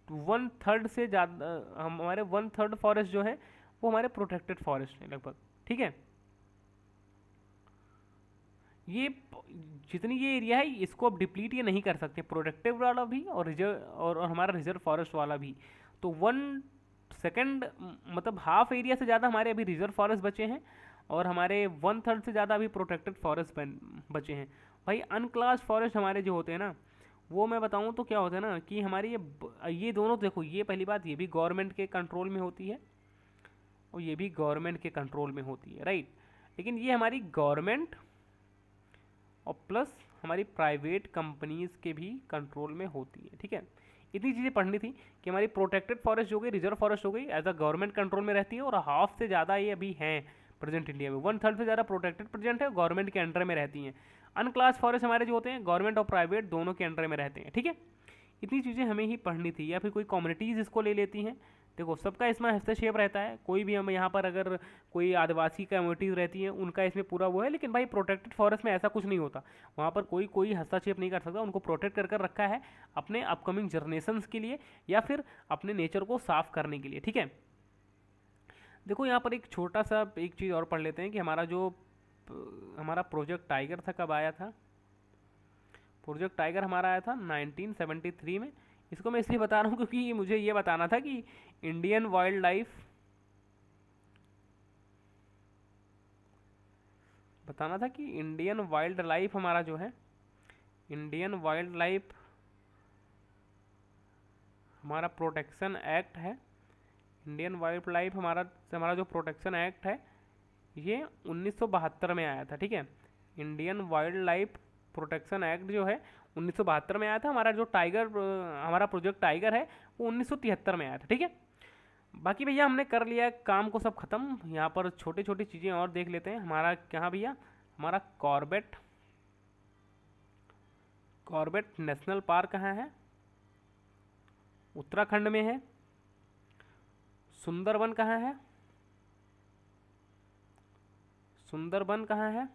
1/3 से ज़्यादा हमारे 1/3 फॉरेस्ट जो है वो हमारे प्रोटेक्टेड फॉरेस्ट है लगभग, ठीक है। ये जितनी ये एरिया है इसको अब डिप्लीट ये नहीं कर सकते, प्रोटेक्टिव वाला भी और रिजर्व और हमारा रिजर्व फॉरेस्ट वाला भी। तो 1/2 मतलब हाफ एरिया से ज़्यादा हमारे अभी रिजर्व फॉरेस्ट बचे हैं, और हमारे 1/3 से ज़्यादा अभी प्रोटेक्टेड फॉरेस्ट बचे हैं। भाई अनक्लास फॉरेस्ट हमारे जो होते हैं ना, वो मैं बताऊं तो क्या होता है ना कि हमारी ये दोनों देखो, ये पहली बात ये भी गवर्नमेंट के कंट्रोल में होती है और ये भी गवर्नमेंट के कंट्रोल में होती है, राइट। लेकिन ये हमारी गवर्नमेंट और प्लस हमारी प्राइवेट कंपनीज के भी कंट्रोल में होती है, ठीक है। इतनी चीज़ें पढ़नी थी कि हमारी प्रोटेक्टेड फॉरेस्ट हो गई, रिजर्व फॉरेस्ट हो गई, एज अ गवर्नमेंट कंट्रोल में रहती है, और हाफ से ज़्यादा ये अभी हैं प्रेजेंट इंडिया में, 1/3 से ज़्यादा प्रोटेक्टेड प्रेजेंट है, गवर्नमेंट के अंडर में रहती हैं। अनक्लास फॉरेस्ट हमारे जो होते हैं गवर्नमेंट और प्राइवेट दोनों के अंडर में रहते हैं, ठीक है। इतनी चीज़ें हमें ही पढ़नी थी, या फिर कोई कम्युनिटीज़ इसको ले लेती हैं। देखो सबका इसमें हस्तक्षेप रहता है, कोई भी हम यहाँ पर अगर कोई आदिवासी कम्युनिटीज़ रहती हैं उनका इसमें पूरा वो है, लेकिन भाई प्रोटेक्टेड फॉरेस्ट में ऐसा कुछ नहीं होता, वहाँ पर कोई कोई हस्तक्षेप नहीं कर सकता, उनको प्रोटेक्ट कर रखा है अपने अपकमिंग जनरेशन्स के लिए या फिर अपने नेचर को साफ करने के लिए, ठीक है। देखो यहाँ पर एक छोटा सा एक चीज़ और पढ़ लेते हैं कि हमारा प्रोजेक्ट टाइगर था कब आया था। प्रोजेक्ट टाइगर हमारा आया था 1973 में। इसको मैं इसलिए बता रहा हूँ क्योंकि मुझे ये बताना था कि इंडियन वाइल्ड लाइफ हमारा जो है इंडियन वाइल्ड लाइफ हमारा प्रोटेक्शन एक्ट है। इंडियन वाइल्ड लाइफ हमारा जो प्रोटेक्शन एक्ट है ये 1972 में आया था, ठीक है। Indian wild life protection act जो है 1972 में आया था। हमारा प्रोजेक्ट टाइगर है वो 1973 में आया था, ठीक है। बाकी भैया हमने कर लिया काम को सब खत्म। यहाँ पर छोटी छोटी चीज़ें और देख लेते हैं। हमारा कहाँ भैया, हमारा कॉर्बेट नेशनल पार्क कहाँ है, उत्तराखंड में है। सुंदरबन कहाँ है, सुंदरबन कहाँ है,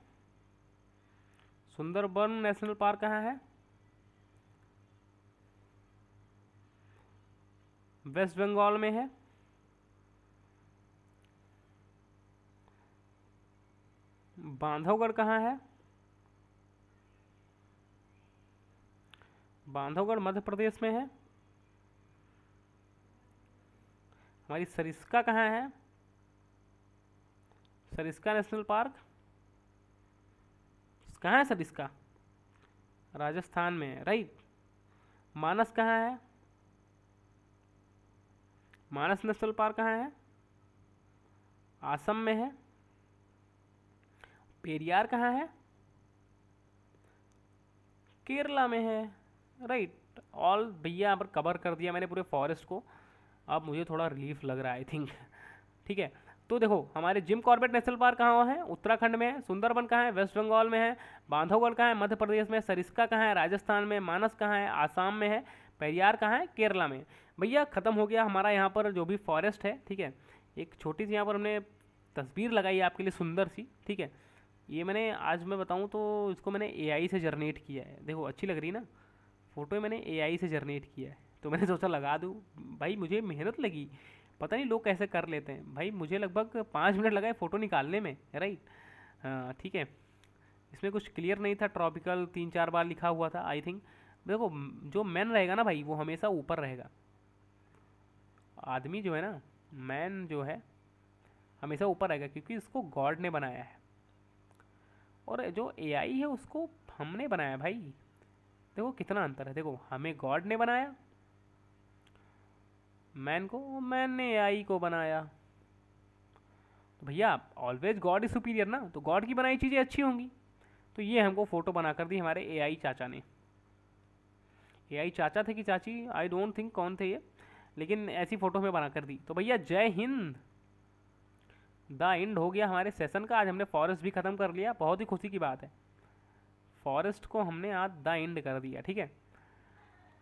सुंदरबन नेशनल पार्क कहाँ है, वेस्ट बंगाल में है। बांधवगढ़ कहाँ है, बांधवगढ़ मध्य प्रदेश में है। हमारी सरिस्का कहाँ है, सरिस्का नेशनल पार्क कहाँ है, सरिस्का राजस्थान में है, राइट। मानस कहाँ है, मानस नेशनल पार्क कहाँ है, असम में है। पेरियार कहाँ है, केरला में है, राइट। ऑल भैया यहाँ पर कवर कर दिया मैंने पूरे फॉरेस्ट को। अब मुझे थोड़ा रिलीफ लग रहा है आई थिंक, ठीक है। तो देखो हमारे जिम कॉर्बेट नेशनल पार्क कहाँ है, उत्तराखंड में है। सुंदरबन कहाँ है, वेस्ट बंगाल में है। बांधवगढ़ कहाँ है, मध्य प्रदेश में। सरिस्का कहाँ है, राजस्थान में। मानस कहाँ है, आसाम में है। पेरियार कहाँ है, केरला में। भैया ख़त्म हो गया हमारा यहाँ पर जो भी फॉरेस्ट है, ठीक है। एक छोटी सी यहाँ पर हमने तस्वीर लगाई है आपके लिए सुंदर सी, ठीक है। ये मैंने आज मैं बताऊँ तो इसको मैंने एआई से जनरेट किया है। देखो अच्छी लग रही ना फ़ोटो, मैंने एआई से जनरेट किया है, तो मैंने सोचा लगा दूँ। भाई मुझे मेहनत लगी, पता नहीं लोग कैसे कर लेते हैं। भाई मुझे लगभग 5 मिनट लगाए फ़ोटो निकालने में, राइट। हाँ ठीक है। इसमें कुछ क्लियर नहीं था, ट्रॉपिकल 3-4 बार लिखा हुआ था आई थिंक। देखो जो मैन रहेगा ना भाई वो हमेशा ऊपर रहेगा। आदमी जो है ना, मैन जो है हमेशा ऊपर रहेगा क्योंकि इसको गॉड ने बनाया है, और जो एआई है उसको हमने बनाया भाई। देखो कितना अंतर है। देखो हमें गॉड ने बनाया, मैन ने एआई को बनाया। तो भैया ऑलवेज गॉड इज सुपीरियर ना, तो गॉड की बनाई चीज़ें अच्छी होंगी। तो ये हमको फ़ोटो बना कर दी हमारे एआई चाचा ने। एआई चाचा थे कि चाची, आई डोंट थिंक कौन थे ये, लेकिन ऐसी फ़ोटो हमें बना कर दी। तो भैया जय हिंद। द एंड हो गया हमारे सेशन का। आज हमने फॉरेस्ट भी ख़त्म कर लिया, बहुत ही खुशी की बात है। फॉरेस्ट को हमने आज द एंड कर दिया, ठीक है।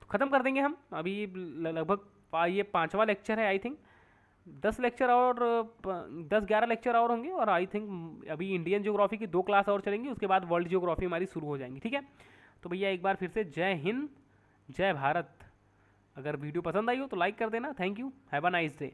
तो ख़त्म कर देंगे हम अभी। लगभग ये 5वां लेक्चर है आई थिंक। 10 लेक्चर और 10-11 लेक्चर और होंगे, और आई थिंक अभी इंडियन ज्योग्राफी की 2 क्लास और चलेंगी, उसके बाद वर्ल्ड ज्योग्राफी हमारी शुरू हो जाएंगी, ठीक है। तो भैया एक बार फिर से जय हिंद, जय भारत। अगर वीडियो पसंद आई हो तो लाइक कर देना। Thank you, have a nice day.